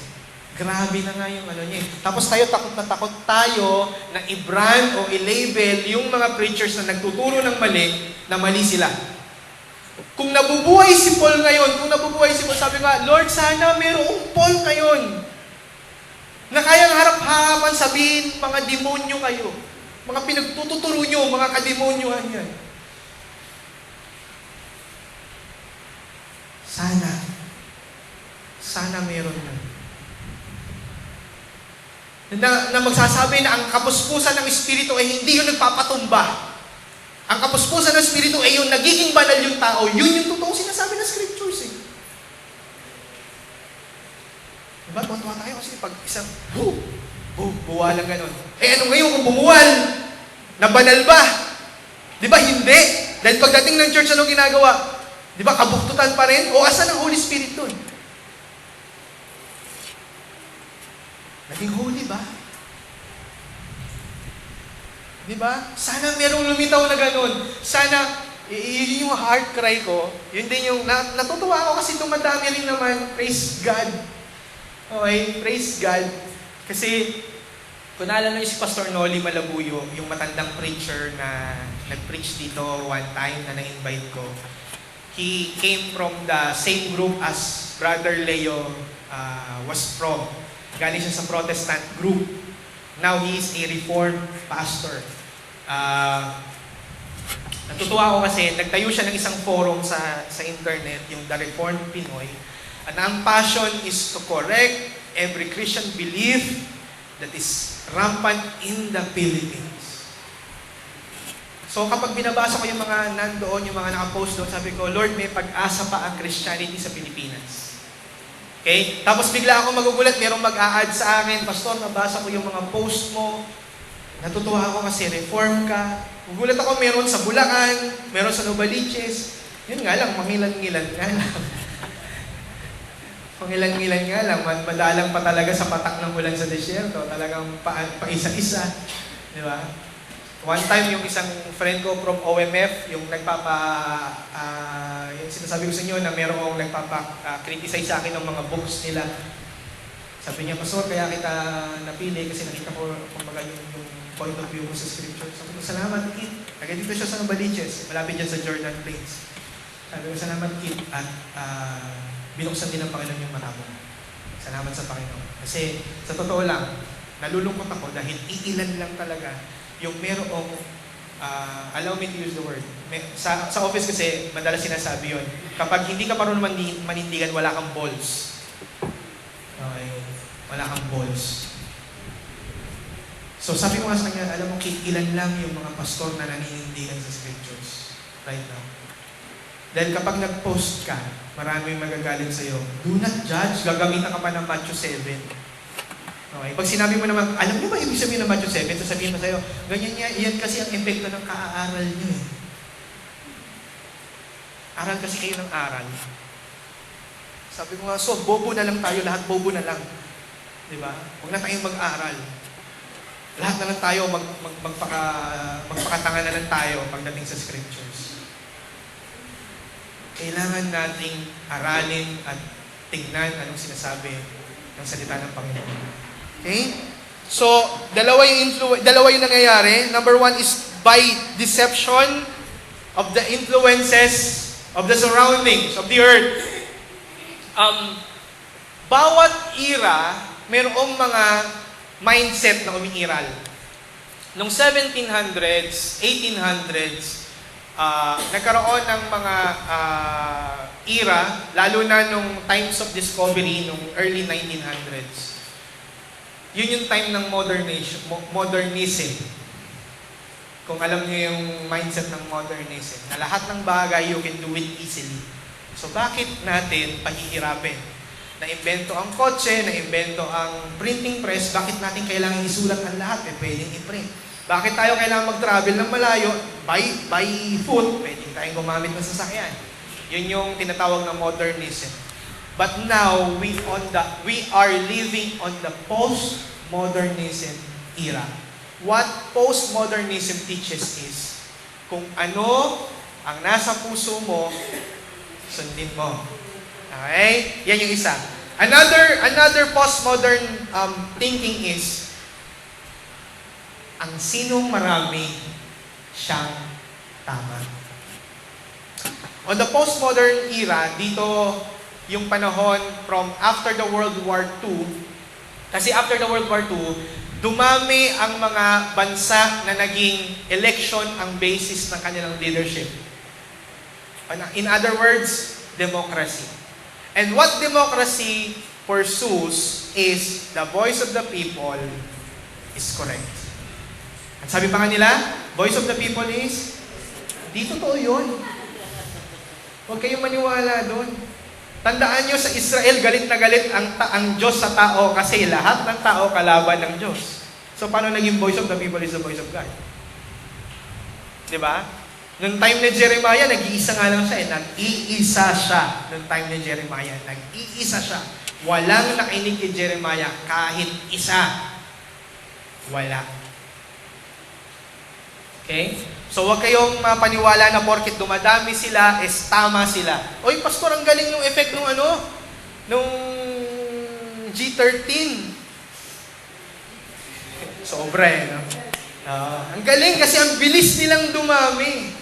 Grabe na nga yung niya. Tapos takot na takot tayo na i-brand o i-label yung mga preachers na nagtuturo ng mali, na mali sila. Kung nabubuhay si Paul ngayon, sabi nga, Lord, sana mayroong Paul ngayon na kayang harap-harapan sabihin, mga demonyo kayo. Mga pinagtututuro nyo, mga kademonyohan yan. Sana meron yun. Na magsasabi na ang kapuspusan ng Espiritu ay hindi yung nagpapatumba. Ang kapuspusan ng Espiritu ay yung nagiging banal yung tao. Yun yung totoong sinasabi ng Scriptures eh. Diba? Tuwa tayo kasi pag isang, buwal lang ganon. Ano ngayon kung bumuwal? Nabanal ba? Diba? Hindi. Dahil pagdating ng church, anong ginagawa? Diba? Kabuktutan pa rin? O asan ang Holy Spirit dun? Naging holy ba? Diba? Sana merong lumitaw na ganon. Sana, yun yung heart cry ko. Yun din yung, natutuwa ako kasi dumadami rin naman, praise God. Okay, praise God. Kasi, kung naalala niyo si Pastor Noli Malabuyo, yung matandang preacher na nag-preach dito one time na na-invite ko, he came from the same group as Brother Leo was from. Galing siya sa Protestant group. Now, he is a Reformed pastor. Natutuwa ako kasi nagtayo siya ng isang forum sa internet, yung The Reformed Pinoy. And ang passion is to correct every Christian belief that is rampant in the Philippines. So kapag binabasa ko yung mga nandoon, yung mga nakapost doon, sabi ko, Lord, may pag-asa pa ang Christianity sa Pilipinas. Okay? Tapos bigla ako magugulat, merong mag-a-add sa akin, Pastor, nabasa ko yung mga post mo, natutuwa ako kasi reform ka. Gugulat ako, meron sa Bulacan, meron sa Novaliches. Yun nga lang, mangilan-ngilan nga lang. Pangilan-ngilan nga lang, madalang pa talaga sa patak ng ulan sa desyerto, talagang paisa-isa. Di ba? One time, yung isang friend ko from OMF, yung yung sinasabi ko sa inyo na merong nagpapa-criticize sa akin ng mga books nila. Sabi niya, Pastor, kaya kita napili kasi nakita ko kumbaga yung point of view mo sa scripture. Sabi ko, salamat, Kit. Taga dito siya sa Novaliches, malapit dyan sa Jordan Plains. Sabi ko, salamat, Kit. At binuksan din ng Panginoon yung mata mo. Salamat sa Panginoon. Kasi sa totoo lang, nalulungkot ako dahil iilan lang talaga yung merong, allow me to use the word. Sa office kasi, madalas sinasabi yun, kapag hindi ka marunong manindigan, wala kang balls. Okay. Wala kang balls. So sabi ko nga sa kanya, alam mo, ilan lang yung mga pastor na naninindigan sa scriptures right now. Dahil kapag nag-post ka, maraming magagalit sa'yo. Do not judge, gagamitan ka pa ng Matthew 7. Okay? Pag sinabi mo naman, alam niyo ba ibig sabihin ng Matthew 7? Sasabihin mo sa'yo, ganyan niya, yan kasi ang epekto ng kaaaral niyo eh. Aral kasi kayo ng aral. Sabi ko nga, so, bobo na lang tayo, lahat bobo na lang. Diba? Huwag na tayong mag-aral. Lahat na lang tayo, magpakatanga na lang tayo pagdating sa scriptures. Kailangan nating aralin at tingnan anong sinasabi ng salita ng Panginoon. Okay? So, dalawa yung nangyayari. Number one is by deception of the influences of the surroundings of the earth. Bawat era, mayroong mga mindset na umiiral. Noong 1700s, 1800s, nagkaroon ng mga era, lalo na nung times of discovery, nung early 1900s. Yun yung time ng modernism. Kung alam niyo yung mindset ng modernism, na lahat ng bagay, you can do it easily. So bakit natin pahihirapin? Na-invento ang kotse, na-invento ang printing press, bakit natin kailangan isulat ang lahat? Pwedeng i-print. Bakit tayo kailangan mag-travel ng malayo? By foot, pwedeng tayong gumamit ng sasakyan. Yun yung tinatawag na modernism. But now, we are living on the postmodernism era. What postmodernism teaches is, kung ano ang nasa puso mo, sundin mo. Okay? Yan yung isa. Another postmodern thinking is, ang sinong marami, siyang tama. On the postmodern era, dito yung panahon from after the World War II, kasi after the World War II, dumami ang mga bansa na naging election ang basis ng kanilang leadership. In other words, democracy. And what democracy pursues is the voice of the people is correct. At sabi pa nga nila, voice of the people is, di totoo yun. Huwag kayong maniwala doon. Tandaan nyo sa Israel, galit na galit ang Diyos sa tao kasi lahat ng tao kalaban ng Diyos. So paano naging voice of the people is the voice of God? Diba? Noong time ni Jeremiah, nag-iisa nga lang siya. Nag-iisa siya. Noong time ni Jeremiah, nag-iisa siya. Walang nakinig kay Jeremiah, kahit isa. Wala. Okay? So huwag kayong mapaniwala na porket dumadami sila, is tama sila. Oy, pastor, ang galing ng effect nung nung G13. Sobra eh, no? Ang galing kasi ang bilis nilang dumami.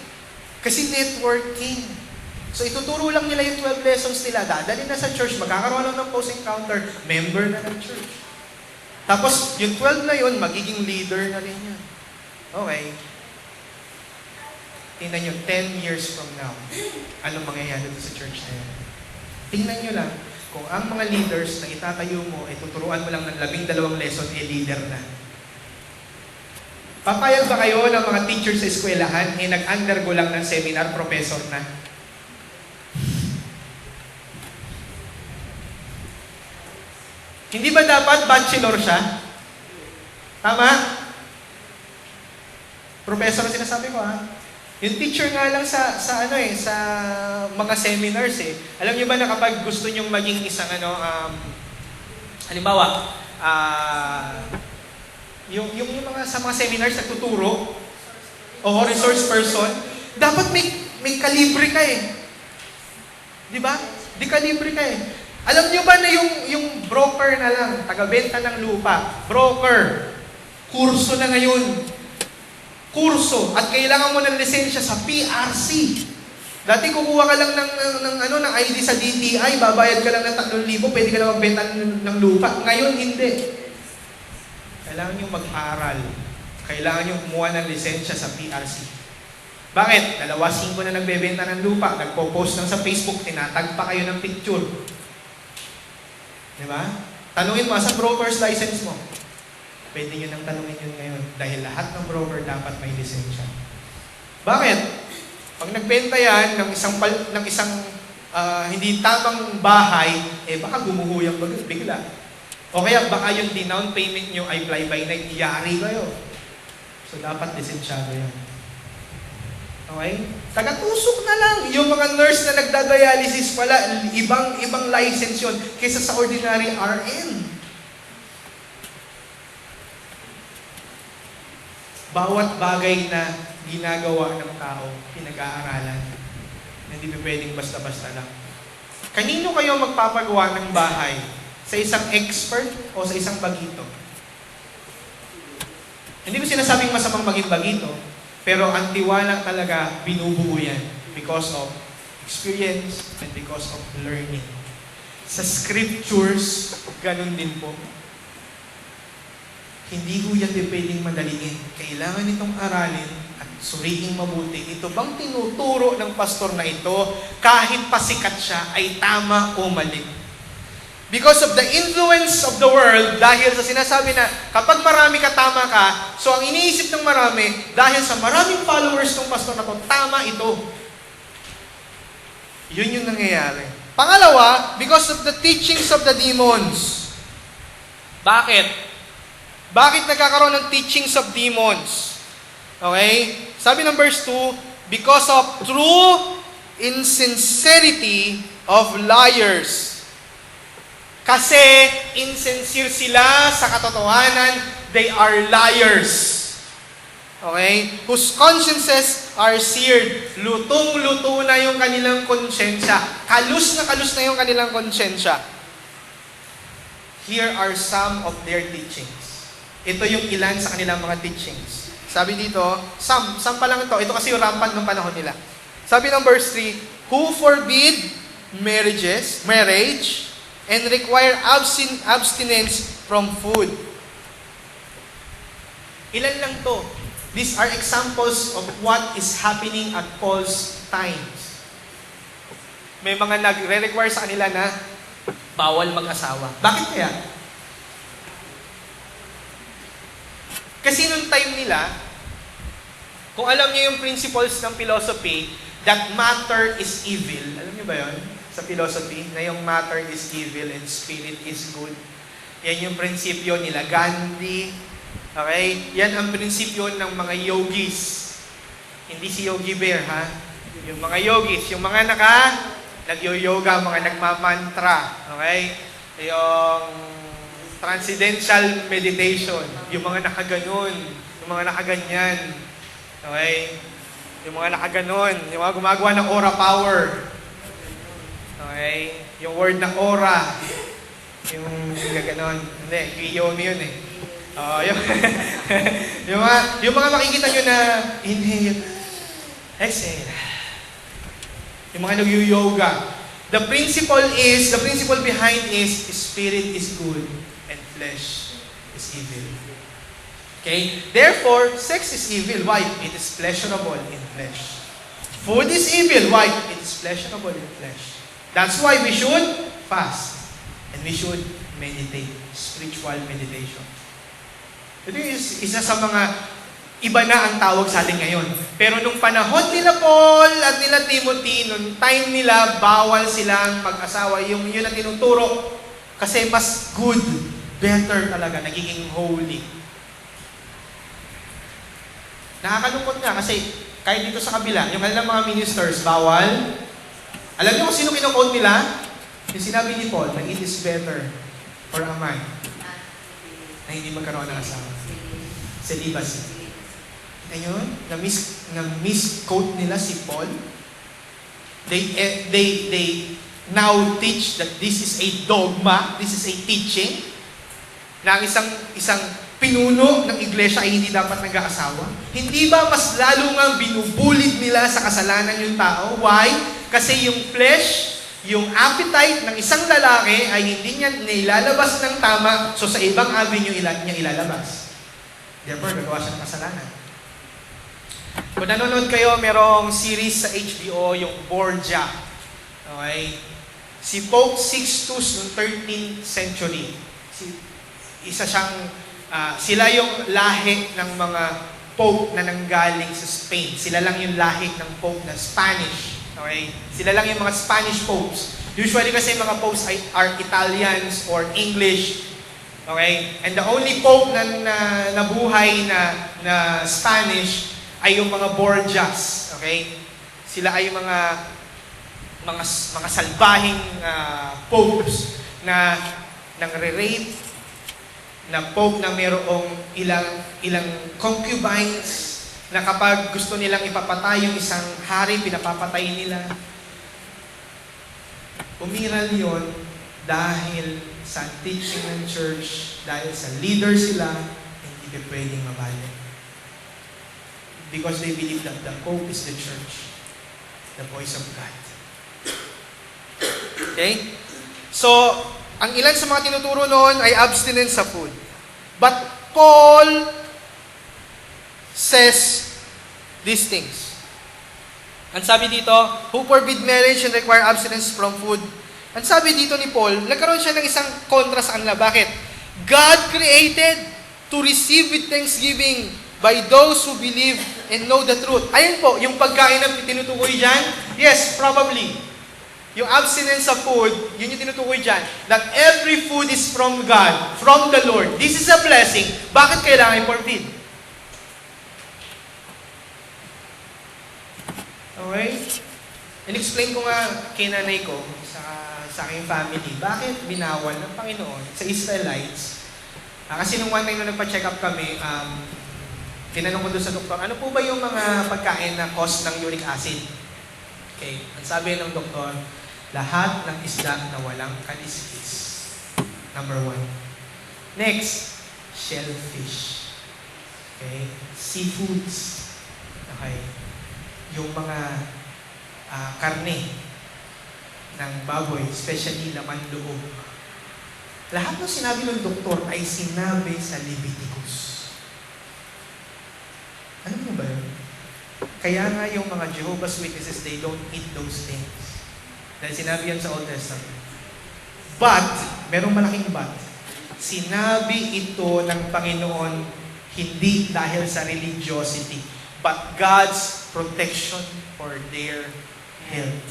Kasi networking. So ituturo lang nila yung 12 lessons nila. Dadali na sa church, magkakaroon lang ng post-encounter, member na ng church. Tapos yung 12 na yun, magiging leader na rin yun. Okay. Tingnan nyo, 10 years from now, anong mangyayari dito sa church na yun? Tingnan nyo lang, kung ang mga leaders na itatayo mo, ay tuturuan mo lang ng 12 lesson, leader na. Papayag ba kayo ng mga teachers sa eskwelahan, nag-undergo lang ng seminar, professor na? Hindi ba dapat bachelor siya? Tama? Professor ang sinasabi ko, ha? Yung teacher nga lang sa mga seminars eh. Alam niyo ba na kapag gusto niyong maging isang halimbawa, yung mga sa mga seminars nagtuturo, o resource person, dapat may kalibre ka eh. Di ba? Di kalibre ka eh. Alam niyo ba na yung broker na lang, taga-benta ng lupa, broker, kurso na ngayon. Kurso. At kailangan mo ng lisensya sa PRC. Dati kukuha ka lang ng ID sa DTI, babayad ka lang ng 3,000, pwede ka na magbenta ng lupa. Ngayon, hindi. Kailangan nyo mag-aral. Kailangan nyo kumuha ng lisensya sa PRC. Bakit? 2,500 na nagbebenta ng lupa, nagpo-post lang sa Facebook, tinatag pa kayo ng picture. Diba? Tanungin mo, sa broker's license mo? Pwede nyo nang tanungin yun ngayon dahil lahat ng broker dapat may lisensya. Bakit? Pag nagbenta yan ng isang hindi tamang bahay, baka gumuhuyang bigla. O kaya baka yung down payment nyo ay fly-by-night, iyari kayo. So dapat lisensyado yan. Okay? Taga-tusok na lang. Yung mga nurse na nagdadialysis pala, ibang license yun kaysa sa ordinary RN. Bawat bagay na ginagawa ng tao, pinag-aaralan. Hindi pwedeng basta-basta lang. Kanino kayo magpapagawa ng bahay? Sa isang expert o sa isang bagito? Hindi ko sinasabing masamang maging bagito, pero ang tiwala talaga, binubuo yan because of experience and because of learning. Sa scriptures, ganun din po. Hindi ho yan pwedeng madaliin. Kailangan itong aralin at suriing mabuti. Ito bang tinuturo ng pastor na ito, kahit pasikat siya, ay tama o mali? Because of the influence of the world, dahil sa sinasabi na kapag marami ka, tama ka, so ang iniisip ng marami, dahil sa maraming followers ng pastor na to, tama ito. Yun yung nangyayari. Pangalawa, because of the teachings of the demons. Bakit? Bakit nagkakaroon ng teachings of demons? Okay? Sabi ng verse 2, because of true insincerity of liars. Kasi insincere sila sa katotohanan, they are liars. Okay? Whose consciences are seared. Lutong-luto na yung kanilang konsyensya. Kalus na yung kanilang konsyensya. Here are some of their teachings. Ito yung ilan sa kanilang mga teachings. Sabi dito, some pa lang ito. Ito kasi yung rampant ng panahon nila. Sabi ng verse 3, who forbid marriage, and require abstinence from food. Ilan lang to. These are examples of what is happening at Paul's times. May mga nagre-require sa kanila na bawal mag-asawa. Bakit kaya? Kasi nung time nila, kung alam niyo yung principles ng philosophy, that matter is evil. Alam niyo ba yun? Sa philosophy, na yung matter is evil and spirit is good. Yan yung prinsipyo nila Gandhi. Okay? Yan ang prinsipyo ng mga yogis. Hindi si Yogi Bear, ha? Yung mga yogis, yung mga nag-yoga, mga nagmamantra. Okay? Yung transcendental meditation. Yung mga nakaganon. Yung mga nakaganyan. Okay? Yung mga nakaganon. Yung mga gumagawa ng aura power. Okay? Yung word na aura. Yung gaganon. Hindi, Kiyomi yun eh. Yung mga makikita nyo na inhale, exhale. Yung mga nag-yoga. The principle behind is spirit is good and flesh is evil. Okay? Therefore, sex is evil. Why? It is pleasurable in flesh. Food is evil. Why? It is pleasurable in flesh. That's why we should fast. And we should meditate. Spiritual meditation. Ito yung isa sa mga iba na ang tawag sa atin ngayon. Pero nung panahon nila Paul at nila Timothy, nung time nila, bawal silang mag-asawa. Yun ang tinuturo. Kasi mas good, better talaga, nagiging holy. Nakakalungkot nga kasi kahit dito sa kabila, yung kanilang mga ministers, bawal. Alam niyo kung sino kino-quote nila? Yung sinabi ni Paul na it is better for a man na hindi magkaroon ng asawa. Celibacy. Ngayon, na-misquote nila si Paul. They now teach that this is a dogma, this is a teaching, na ang isang pinuno ng iglesia ay hindi dapat nag-aasawa. Hindi ba mas lalo nga binubulid nila sa kasalanan yung tao? Why? Kasi yung flesh, yung appetite ng isang lalaki ay hindi niya nilalabas ng tama, so sa ibang avenue niya ilalabas. Therefore, nagawa siya ng kasalanan. Kung nanonood kayo, merong series sa HBO, yung Borgia. Okay? Si Pope Sixtus noong 13th century. Sila yung lahi ng mga Pope na nanggaling sa Spain. Sila lang yung lahi ng Pope na Spanish. Okay? Sila lang yung mga Spanish Popes. Usually kasi mga Popes are Italians or English. Okay? And the only Pope na nabuhay na Spanish ay yung mga Borgias. Okay? Sila ay mga salbahing popes na nangre-rape, na pope na mayroong ilang concubines, na kapag gusto nilang ipapatay yung isang hari, pinapapatay nila. Umiral yon dahil sa teaching ng church, dahil sa leader sila, hindi pwedeng mabalik. Because they believe that the Pope is the church, the voice of God. Okay? So, ang ilan sa mga tinuturo noon ay abstinence sa food. But Paul says these things. Ang sabi dito, who forbid marriage and require abstinence from food. Ang sabi dito ni Paul, nagkaroon siya ng isang kontra sa kanila. Bakit? God created to receive with thanksgiving by those who believe and know the truth. Ayun po, yung pagkain na tinutukoy dyan, yes, probably. Yung abstinence sa food, yun yung tinutukoy dyan. That every food is from God, from the Lord. This is a blessing. Bakit kailangan i-forbid? Okay? In-explain ko nga kay nanay ko sa aking family, bakit binawal ng Panginoon sa Israelites. Kasi nung one time nung nagpa-check up kami, tinanong ko doon sa doktor, ano po ba yung mga pagkain na cause ng uric acid? Okay, ang sabi ng doktor, lahat ng isda na walang kaliskis. Number 1. Next, shellfish. Okay, seafoods. Okay, yung mga karne ng baboy, especially laman loob. Lahat ng sinabi ng doktor ay sinabi sa Leviticus. Ano mo ba yun? Kaya nga yung mga Jehovah's Witnesses, they don't eat those things. Dahil sinabi yan sa Old Testament. But, merong malaking but, sinabi ito ng Panginoon hindi dahil sa religiosity, but God's protection for their health.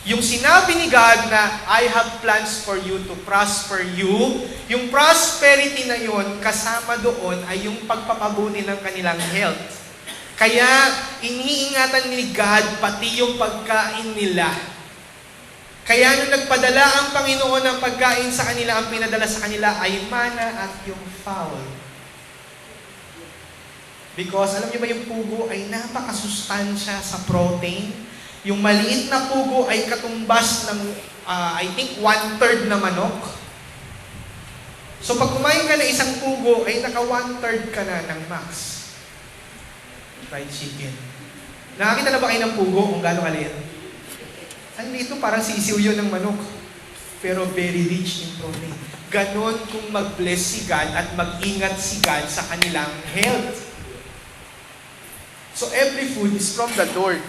Yung sinabi ni God na, I have plans for you to prosper you, yung prosperity na yun, kasama doon ay yung pagpapabuti ng kanilang health. Kaya, iniingatan ni God pati yung pagkain nila. Kaya nung nagpadala ang Panginoon ng pagkain sa kanila, ang pinadala sa kanila ay mana at yung fowl. Because, alam niyo ba yung pugo ay napakasustansya sa protein? Yung maliit na pugo ay katumbas ng, I think, 1/3 na manok. So, pag kumain ka na isang pugo, ay naka 1/3 ka na ng max. Fried chicken. Nakakita na ba kayo ng pugo kung gano'ng kaliit? Ano dito, parang sisiw yun ng manok. Pero very rich in protein. Ganon kung mag-bless si God at mag-ingat si God sa kanilang health. So, every food is from the Lord.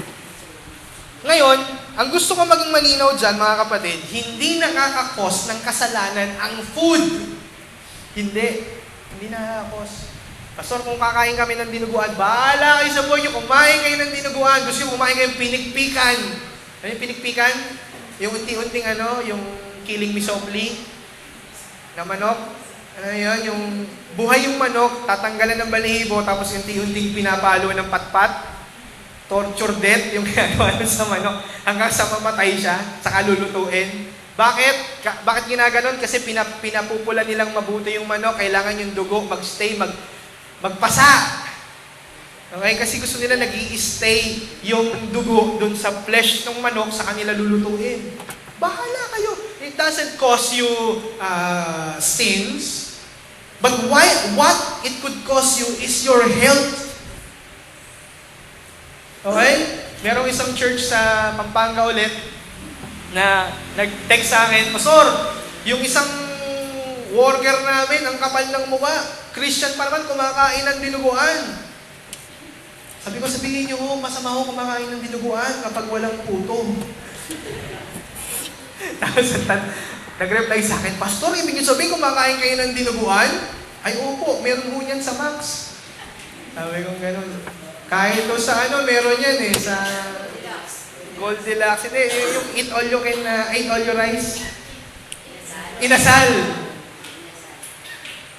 Ngayon, ang gusto ko maging malinaw dyan, mga kapatid, hindi nakakakos ng kasalanan ang food. Hindi nakakakos. Pastor, kung kakain kami ng dinuguan, bahala kayo sa buhay nyo, kumain kayo ng dinuguan. Gusto nyo kumain kayo ng pinikpikan. Ano yung pinikpikan? Yung unti-unting yung killing me softly na manok. Ano yun? Yung buhay yung manok, tatanggalan ng balahibo, tapos unti-unting pinapalo ng patpat. Torture death yung ginagawa sa manok hanggang sa mamatay siya, saka lulutuin. Bakit? Bakit ginaganon? Kasi pinapupula nilang mabuti yung manok, kailangan yung dugo magstay, magpasa. Okay? Kasi gusto nila nag-i-stay yung dugo dun sa flesh ng manok sa kanila lulutuin. Bahala kayo. It doesn't cause you sins. But what it could cause you is your health. Okay? Merong isang church sa Pampanga ulit na nag-text sa akin, Pastor, yung isang worker namin, ang kapal ng mukha, Christian pa naman, kumakain ng dinuguan. Sabi ko, sabihin niyo, masama ho kumakain ng dinuguan kapag walang puto. Tapos nag-reply sa akin, Pastor, ibig niyo sabihin kumakain kayo ng dinuguan? Ay, opo, meron ho niyan sa Max. Sabi ko gano'n. Kahit to sa meron yan sa Gold Deluxe. Hindi, yung eat all you can, eat all your rice. Inasal.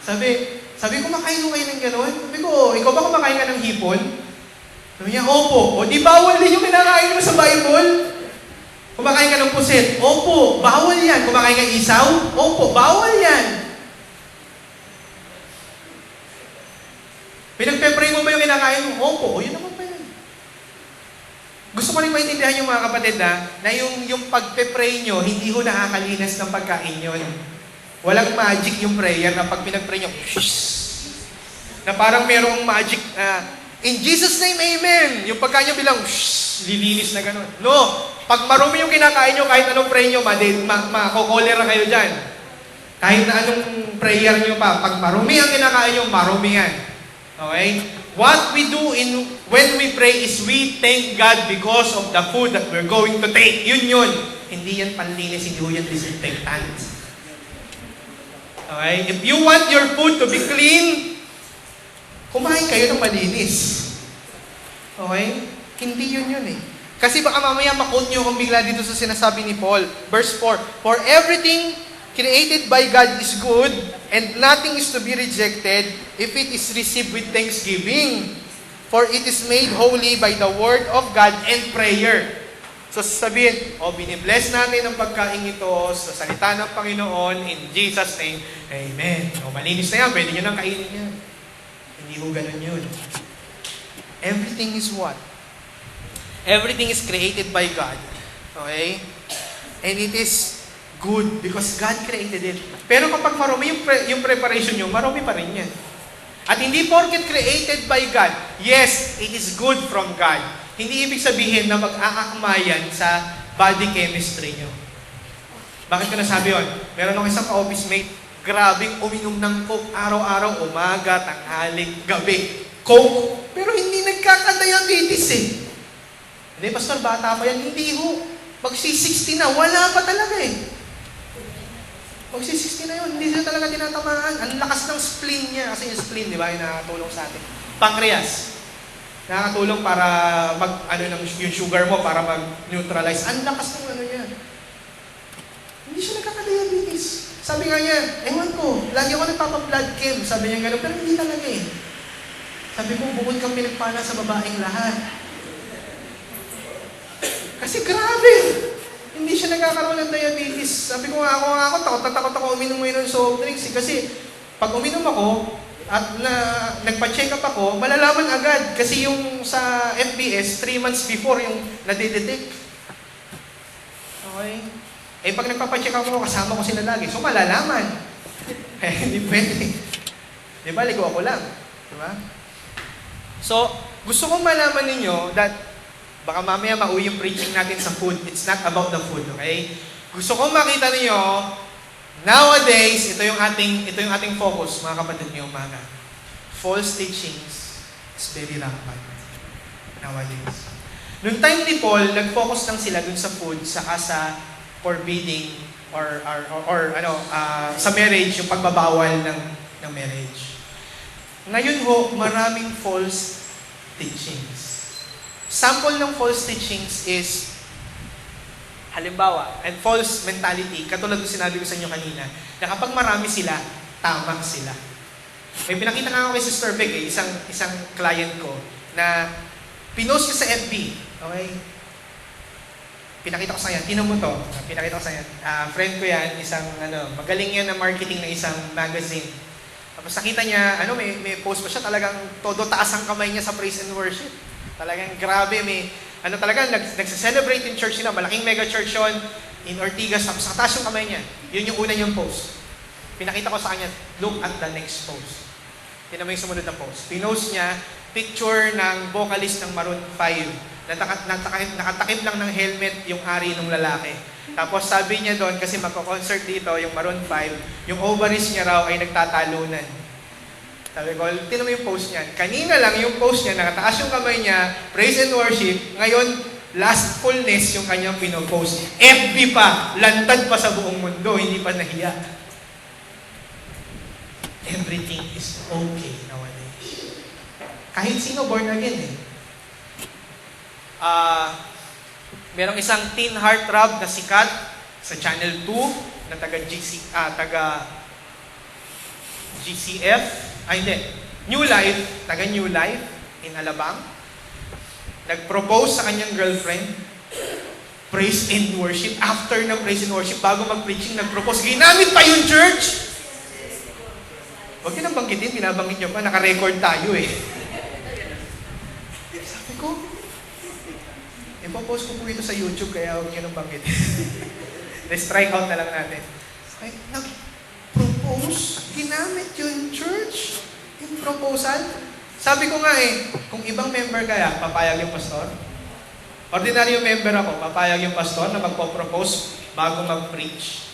Sabi ko, kumakain kayo ng gano'n? Sabi ko, ikaw ba kumakain ka ng hipon? Sabi niya, opo. O di bawal din yung kinakain mo sa Bible? Kumakain ka ng pusit? Opo, bawal yan. Kumakain ka isaw? Opo, bawal yan. Pinagpe-pray mo ba yung kinakain mo? Opo, yun naman pa yan. Gusto ko rin maintindihan yung mga kapatid na yung pagpe-pray nyo, hindi ho nakakalinas ng pagkain yun. Walang magic yung prayer na pag pinag-pray nyo, na parang merong magic, in Jesus' name, amen. Yung pagkain nyo bilang, lilinis na gano'n. No, pag marumi yung kinakain nyo, kahit anong pray nyo, makokolera kayo dyan. Kahit na anong prayer nyo pa, pag marumi ang kinakain nyo, marumi yan. Okay? What we do when we pray is we thank God because of the food that we're going to take. Yun. Hindi yan panlinis, hindi yan disinfectant. Okay? If you want your food to be clean, kumain kayo ng malinis. Okay? Hindi yun Kasi baka mamaya makot nyo kung bigla dito sa sinasabi ni Paul. Verse 4, For everything created by God is good, and nothing is to be rejected if it is received with thanksgiving. For it is made holy by the word of God and prayer. So sasabihin, binibless natin ang pagkain ito sa salita ng Panginoon in Jesus' name. Amen. Malinis na yan, pwede nyo nang kainin yan. Hindi ho ganun yun. Everything is what? Everything is created by God. Okay? And it is good because God created it. Pero kapag marumi yung preparation nyo, marumi pa rin yan. At hindi porket created by God, yes, it is good from God. Hindi ibig sabihin na mag-aakma yan sa body chemistry nyo. Bakit ko nasabi yun? Meron akong isang ka-office mate, grabing uminom ng Coke araw-araw, umaga, tanghali, gabi. Coke, pero hindi nagkakadiabetes Hindi, Pastor, bata pa yan. Hindi ho. Magsi-60 na, wala pa talaga Magsi-60 na yun, hindi siya talaga tinatamaan. Ang lakas ng spleen niya. Kasi yung spleen, di ba, yung nakakatulong sa atin. Pancreas. Nakakatulong para yung sugar mo, para mag-neutralize. Ang lakas ng niya. Hindi siya nagkaka-diabetes. Sabi nga niya, ewan ko, lagi ako nagpapa-blood chem. Sabi niya gano'n, pero hindi talaga Sabi ko, bukod kang pinagpala sa babaeng lahat. Kasi grabe! Hindi siya nagkakaroon ng diabetes. Sabi ko ako, takot ako uminom ng soft drinks. Kasi pag uminom ako, at nagpa-check up ako, malalaman agad. Kasi yung sa FBS, 3 months before yung nadidetect. Okay? Pag nagpapa-check up ako, kasama ko sila lagi. So malalaman. Hindi pwede. Di ba, ligo ako lang. Di ba? So, gusto kong malaman ninyo that baka mamaya mauwi yung preaching natin sa food. It's not about the food, okay? Gusto kong makita niyo nowadays, ito yung ating focus, mga kapatid niyo umaga. False teachings is very rampant nowadays. Noong time ni Paul, nag-focus lang sila dun sa food, saka sa forbidding or sa marriage, yung pagbabawal ng marriage. Ngayon ho, maraming false teachings. Sample ng false teachings is, halimbawa, and false mentality, katulad ng sinabi ko sa inyo kanina, na kapag marami sila, tama sila. May pinakita nga ako kay Sister Beck, isang client ko, na pinost niya sa FB, okay? Pinakita ko sa yan, tinan mo to, pinakita ko sa yan. Friend ko yan, magaling yan na marketing na isang magazine. Tapos nakita niya, may post pa siya, talagang todo taas ang kamay niya sa praise and worship. Talagang grabe, nagse-celebrate in church nila, malaking mega church yun, in Ortigas, tapos nakataas yung kamay niya. Yun yung una niyang post. Pinakita ko sa kanya, look at the next post. Yun naman yung sumunod na post. Pinost niya, picture ng vocalist ng Maroon 5. Nakatakip lang ng helmet yung ari ng lalaki. Tapos sabi niya doon, kasi magko-concert dito, yung Maroon 5, yung ovaries niya raw ay nagtatalunan. Sabi ko, tinan mo yung post niya. Kanina lang yung post niya, nakataas yung kamay niya, praise and worship. Ngayon, lastfulness yung kanyang pinopost. FB pa, lantad pa sa buong mundo, hindi pa nahiya. Everything is okay nowadays. Kahit sino born again eh. Merong isang teen heartthrob na sikat sa Channel 2 na taga GCF, New Life, taga New Life in Alabang. Nag-propose sa kanyang girlfriend, praise and worship. After ng praise and worship, bago mag-preaching, nag-propose. Ginamit pa yung church! Huwag yun ang banggitin, binabanggit nyo pa, naka-record tayo eh. Sabi ko, ipopost ko po ito sa YouTube, kaya huwag nyo nang banggitin. Let's strike out na lang natin. Okay, nag-propose, ginamit yung church, yung proposal. Sabi ko nga eh, kung ibang member kaya, papayag yung pastor? Ordinary yung member ako, papayag yung pastor na magpo-propose bago mag-preach.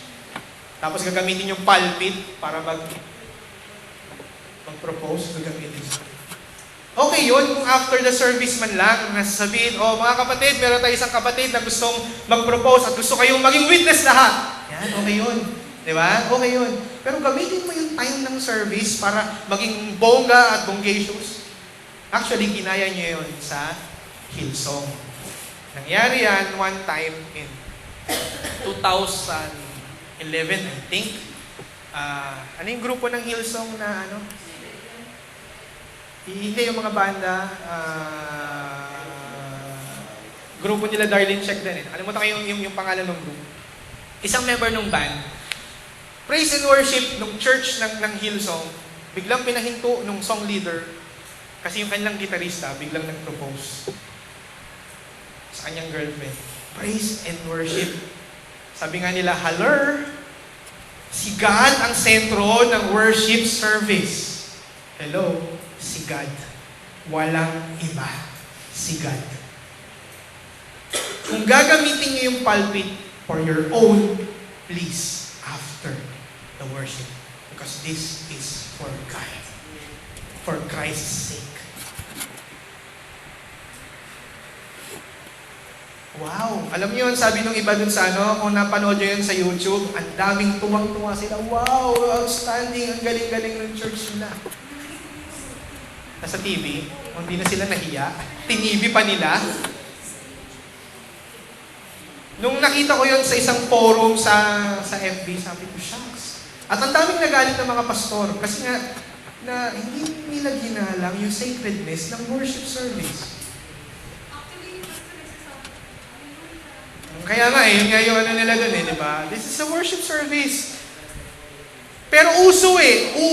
Tapos gagamitin yung pulpit para mag-propose, gagamitin. Okay yun, kung after the service man lang, nasasabihin, mga kapatid, meron tayo isang kapatid na gustong mag-propose at gusto kayong maging witness lahat. Yan, okay yun. Di ba? Okay yun. Pero gamitin mo yung time ng service para maging bongga at bonggacious. Actually, ginaya niyo yun sa Hillsong. Nangyari yan one time in 2011, I think. Ano yung grupo ng Hillsong na Hindi yung mga banda, grupo nila Darlene Check din eh. Nakalimutan ko yung pangalan ng group. Isang member ng band, praise and worship ng church ng Hillsong, biglang pinahinto nung song leader, kasi yung kanilang gitarista, biglang nag-propose sa kanyang girlfriend. Praise and worship. Sabi nga nila, haller, si God ang sentro ng worship service. Hello? Si God. Walang iba. Si God. Kung gagamitin niyo yung pulpit for your own, please, after the worship. Because this is for God. For Christ's sake. Wow! Alam niyo yun, sabi nung iba dun sa kung napanood niyo yun sa YouTube, ang daming tuwang-tuwa sila. Wow! Outstanding! Ang galing-galing ng church nila. Nasa TV, hindi na sila nahiya. Tinibi pa nila. Nung nakita ko yun sa isang forum sa FB, sabi ko, shucks. At ang daming nagalit ng mga pastor kasi nga, na hindi nila ginalang yung sacredness ng worship service. Kaya nga yun nga yung nila dun di ba? This is a worship service. Pero uso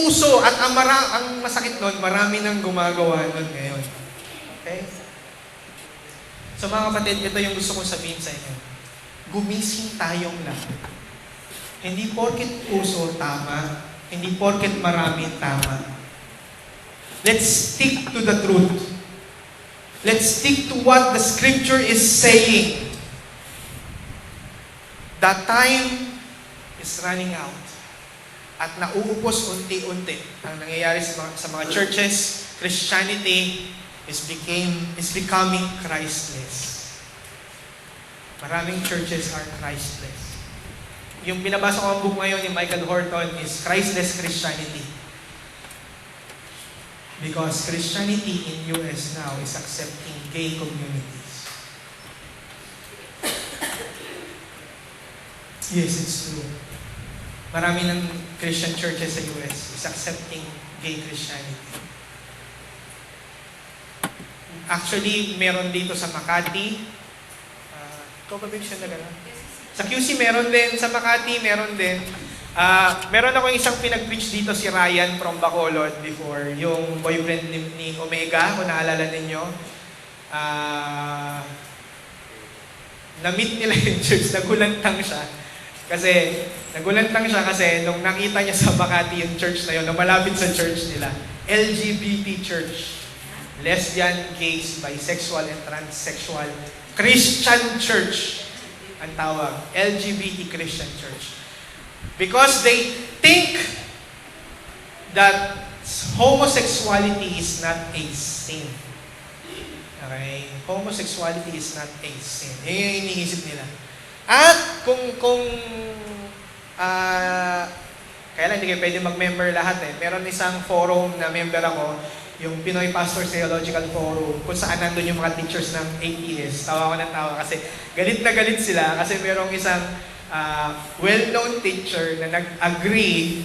uso. At ang masakit nun, marami nang gumagawa nun ngayon. Okay? So mga kapatid, ito yung gusto kong sabihin sa inyo. Gumising tayong lahat. Hindi porket uso, tama. Hindi porket marami, tama. Let's stick to the truth. Let's stick to what the scripture is saying. That time is running out. At nauupos unti-unti. Ang nangyayari sa mga churches, Christianity is becoming Christless. Maraming churches are Christless. Yung binabasa ko ang book ngayon ni Michael Horton is Christless Christianity. Because Christianity in US now is accepting gay communities. Yes, it's true. Marami ng Christian churches sa US is accepting gay Christianity. Actually, meron dito sa Makati. Ito ba siya na gano'n? Sa QC meron din, sa Makati meron din. Meron ako isang pinag-preach dito si Ryan from Bacolod before, yung boyfriend ni Omega, kung naalala ninyo. Na-meet nila yung church, nagulantang siya. Kasi nung nakita niya sa Makati yung church na yun, na malapit sa church nila, LGBT church. Lesbian, gays, bisexual, and transsexual Christian church ang tawag. LGBT Christian church. Because they think that homosexuality is not a sin. Okay? Homosexuality is not a sin. Yun yung iniisip nila. At kaya lang hindi kayo pwede mag-member lahat eh. Meron isang forum na member ako, yung Pinoy Pastors Theological Forum, kung saan nandun yung mga teachers ng ATS. Tawa ko ng tawa kasi galit na galit sila kasi merong isang well-known teacher na nag-agree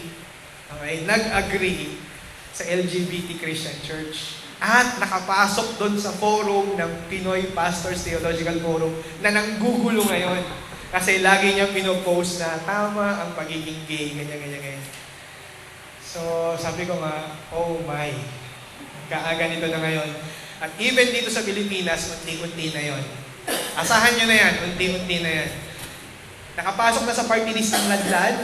sa LGBT Christian Church. At nakapasok doon sa forum ng Pinoy Pastors Theological Forum na nanggugulo ngayon. Kasi lagi niya pinopost na tama ang pagiging gay, ganyan. So, sabi ko nga, oh my, ganito na ngayon. At even dito sa Pilipinas, unti-unti na yon. Asahan nyo na yan, unti-unti na yan. Nakapasok na sa party list ng ladlad.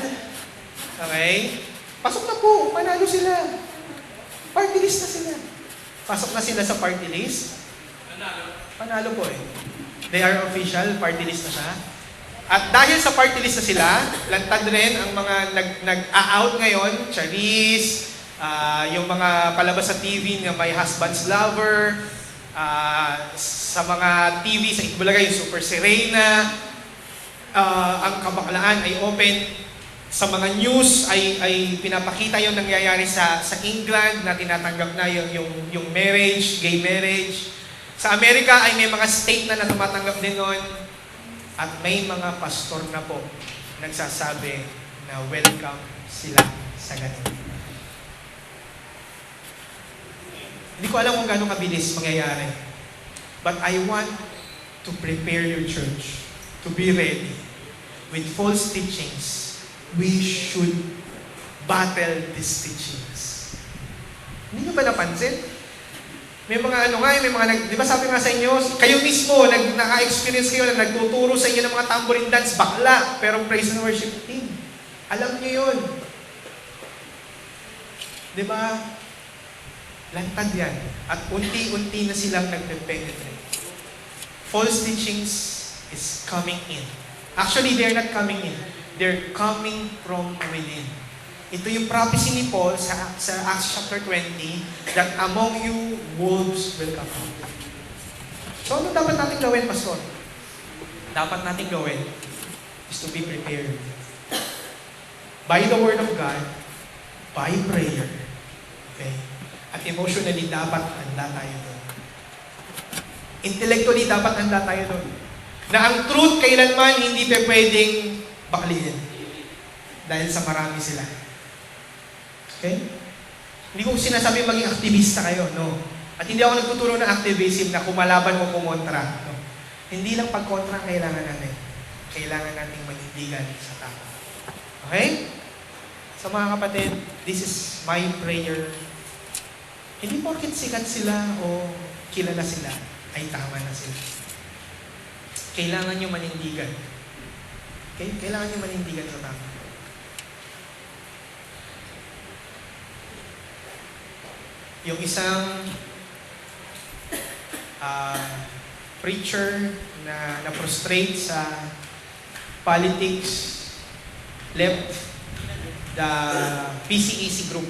Okay? Pasok na po, manalo sila. Party list na sila. Pasok na sila sa party list. Panalo po eh. They are official, party list na siya. At dahil sa party list na sila, lantad rin ang mga nag-a-out ngayon, Charis, yung mga palabas sa TV na may husband's lover, sa mga TV sa Itbulaga, yung Super Serena, ang kabaklaan ay open. Sa mga news ay pinapakita yung nangyayari sa England na tinatanggap na yung marriage, gay marriage. Sa Amerika ay may mga state na tumatanggap din nun. At may mga pastor na po nagsasabi na welcome sila sa ganito. Hindi ko alam kung gano'ng kabilis mangyayari. But I want to prepare your church to be ready with false teachings. We should battle these teachings. Hindi nyo ba napansin? May mga di ba sabi nga sa inyo, kayo mismo, naka-experience kayo na nagtuturo sa inyo ng mga tambourine dance, bakla, pero praise and worship team. Alam nyo yun. Di ba? Lantad yan. At unti-unti na silang nagpe-penetrate. False teachings is coming in. Actually, they're not coming in. They're coming from within. Ito yung prophecy ni Paul sa Acts chapter 20 that among you, wolves will come out. So ano dapat natin gawin, Pastor? Dapat natin gawin is to be prepared. By the Word of God, by prayer, okay? At emotionally, dapat handa tayo doon. Intellectually, dapat handa tayo doon. Na ang truth kailanman hindi pa pwedeng baklihin. Dahil sa marami sila. Okay? Hindi ko sinasabi maging aktivista kayo, no. At hindi ako nagtuturo ng activism na kumalaban o kumontra. No? Hindi lang pagkontra ang kailangan natin. Kailangan nating manindigan sa tama. Okay? So mga kapatid, this is my prayer. Hindi porket sikat sila o kilala sila, ay tama na sila. Kailangan nyo manindigan. Okay? Kailangan nyo manindigan sa tama. Yung isang preacher na na-frustrate sa politics, left the PCEC group.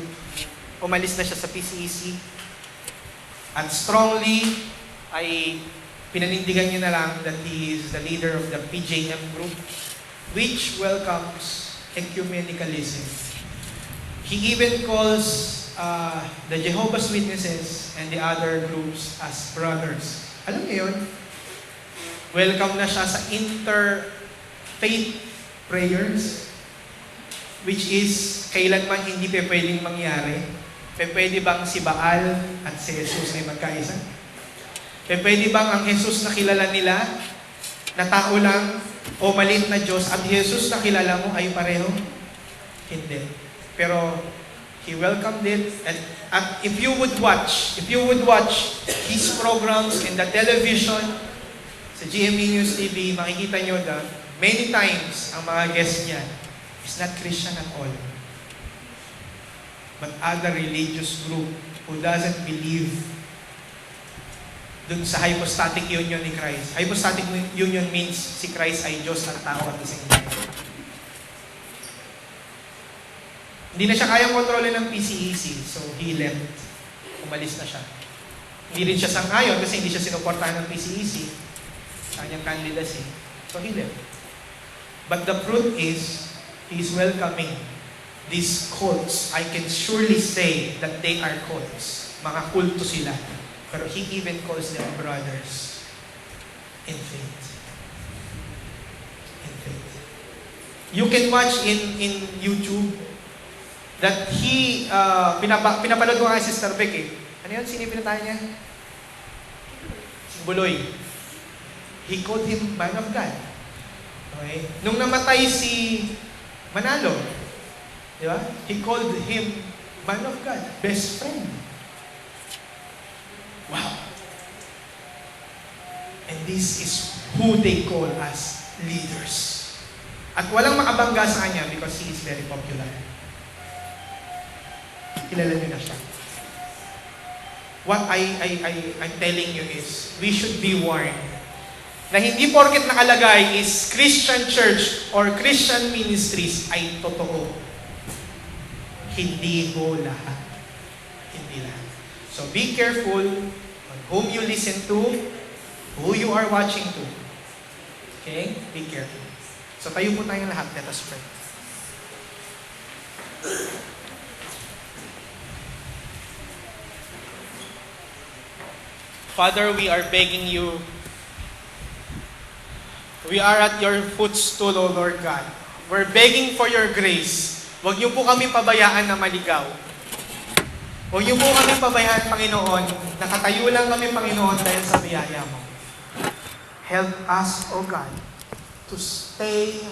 Umalis na siya sa PCEC. At strongly ay pinanindigan niya na lang that he is the leader of the PJM group, which welcomes ecumenicalism. He even calls the Jehovah's Witnesses and the other groups as brothers. Alam niyo yun? Welcome na siya sa interfaith prayers, which is kailanman hindi pa pwedeng mangyari. Pwede bang si Baal at si Jesus ay magkaisa? Pwede bang ang Jesus na kilala nila, na tao lang o maliit na Diyos, at Jesus na kilala mo ay pareho? Hindi. Pero He welcomed it, and if you would watch His programs in the television, sa GMA News TV, makikita nyo na many times ang mga guests niya is not Christian at all, but other religious group who doesn't believe dun sa hypostatic union ni Christ. Hypostatic union means si Christ ay Diyos at tao at the same time. Hindi na siya kayang kontrolin ng PCEC, so he left. Umalis na siya. Hindi rin siya sang-ayon kasi hindi siya sinuportahan ng PCEC sa kanyang candidacy. So he left. But the truth is, he is welcoming these cults. I can surely say that they are cults. Mga kulto sila. Pero he even calls them brothers in faith. In faith. You can watch in YouTube that he, pinapanood ko nga si Sister Beck eh. Ano yun? Sino yung pinatay niya? Si Buloy. He called him man of God. Okay? Nung namatay si Manalo, di ba? He called him man of God, best friend. Wow. And this is who they call as leaders. At walang makabangga sa kanya because he is very popular. Kilala niyo na siya. What I'm telling you is, we should be warned na hindi porket nakalagay is Christian church or Christian ministries ay totoo. Hindi ho lahat. Hindi lahat. So be careful on whom you listen to, who you are watching to. Okay? Be careful. So tayo po tayong lahat. Let us pray. Father, we are begging you. We are at your footstool, O Lord God. We're begging for your grace. Huwag niyo po kami pabayaan na maligaw. Huwag niyo po kami pabayaan, Panginoon. Nakatayo lang kami, Panginoon, dahil sa biyaya mo. Help us, O God, to stay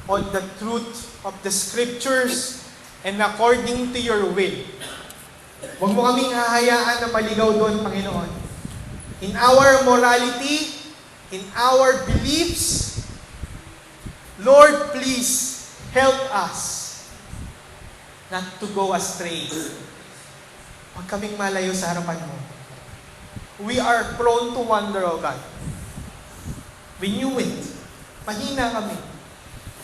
on the truth of the Scriptures and according to your will. Huwag mo kaming hahayaan na maligaw doon, Panginoon. In our morality, in our beliefs, Lord, please help us not to go astray. Huwag kaming malayo sa harapan mo. We are prone to wander, O God. We knew it. Mahina kami.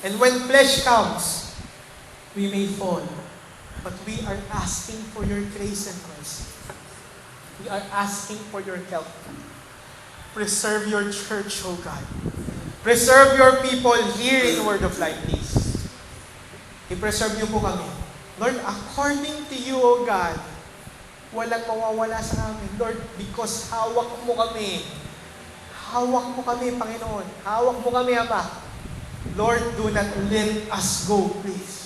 And when flesh comes, we may fall. But we are asking for your grace and mercy. We are asking for your help. Preserve your church, O God. Preserve your people here in Word of Life, please. I-preserve niyo po kami. Lord, according to you, O God, walang mawawala sa amin. Lord, because hawak mo kami. Hawak mo kami, Panginoon. Hawak mo kami, Ama. Lord, do not let us go, please.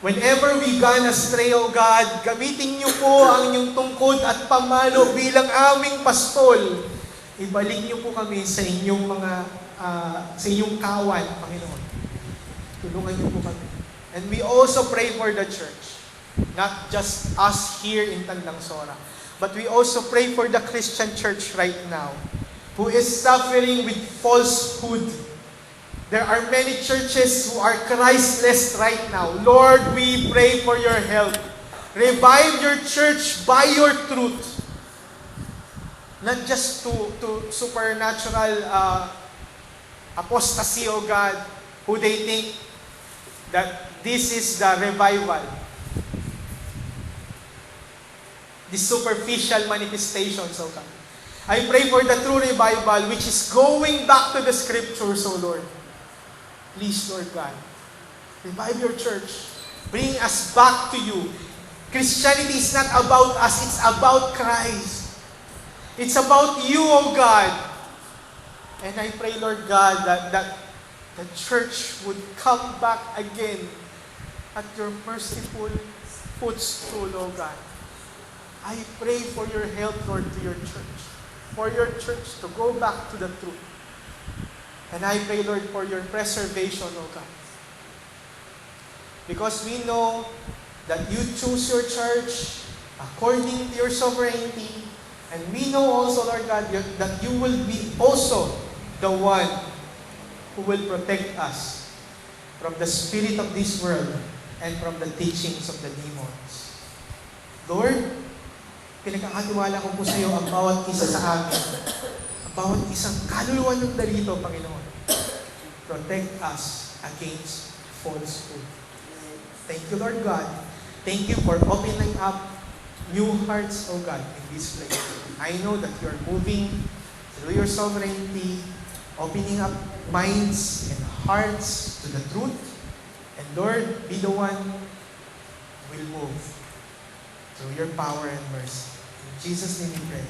Whenever we gone astray, O God, gamitin niyo po ang inyong tungkod at pamalo bilang aming pastol. Ibalik niyo po kami sa inyong sa inyong kawan, Panginoon. Tulungan niyo po kami. And we also pray for the church. Not just us here in Tandang Sora, but we also pray for the Christian church right now, who is suffering with falsehood. There are many churches who are Christless right now. Lord, we pray for your help. Revive your church by your truth. Not just to supernatural apostasy, O God, who they think that this is the revival. The superficial manifestations, O God. I pray for the true revival which is going back to the Scriptures, O Lord. Please, Lord God, revive your church. Bring us back to you. Christianity is not about us, it's about Christ. It's about you, O God. And I pray, Lord God, that the church would come back again at your merciful footstool, O God. I pray for your help, Lord, to your church. For your church to go back to the truth. And I pray, Lord, for your preservation, O God. Because we know that you choose your church according to your sovereignty. And we know also, Lord God, that you will be also the one who will protect us from the spirit of this world and from the teachings of the demons. Lord, pinagkakatiwala ko po sa iyo ang bawat isa sa amin, ang bawat isang kaluluwa ng darito, Panginoon. Protect us against falsehood. Thank you, Lord God. Thank you for opening up new hearts, O God, in this place. I know that you are moving through your sovereignty, opening up minds and hearts to the truth. And Lord, be the one who will move through your power and mercy. In Jesus' name we pray.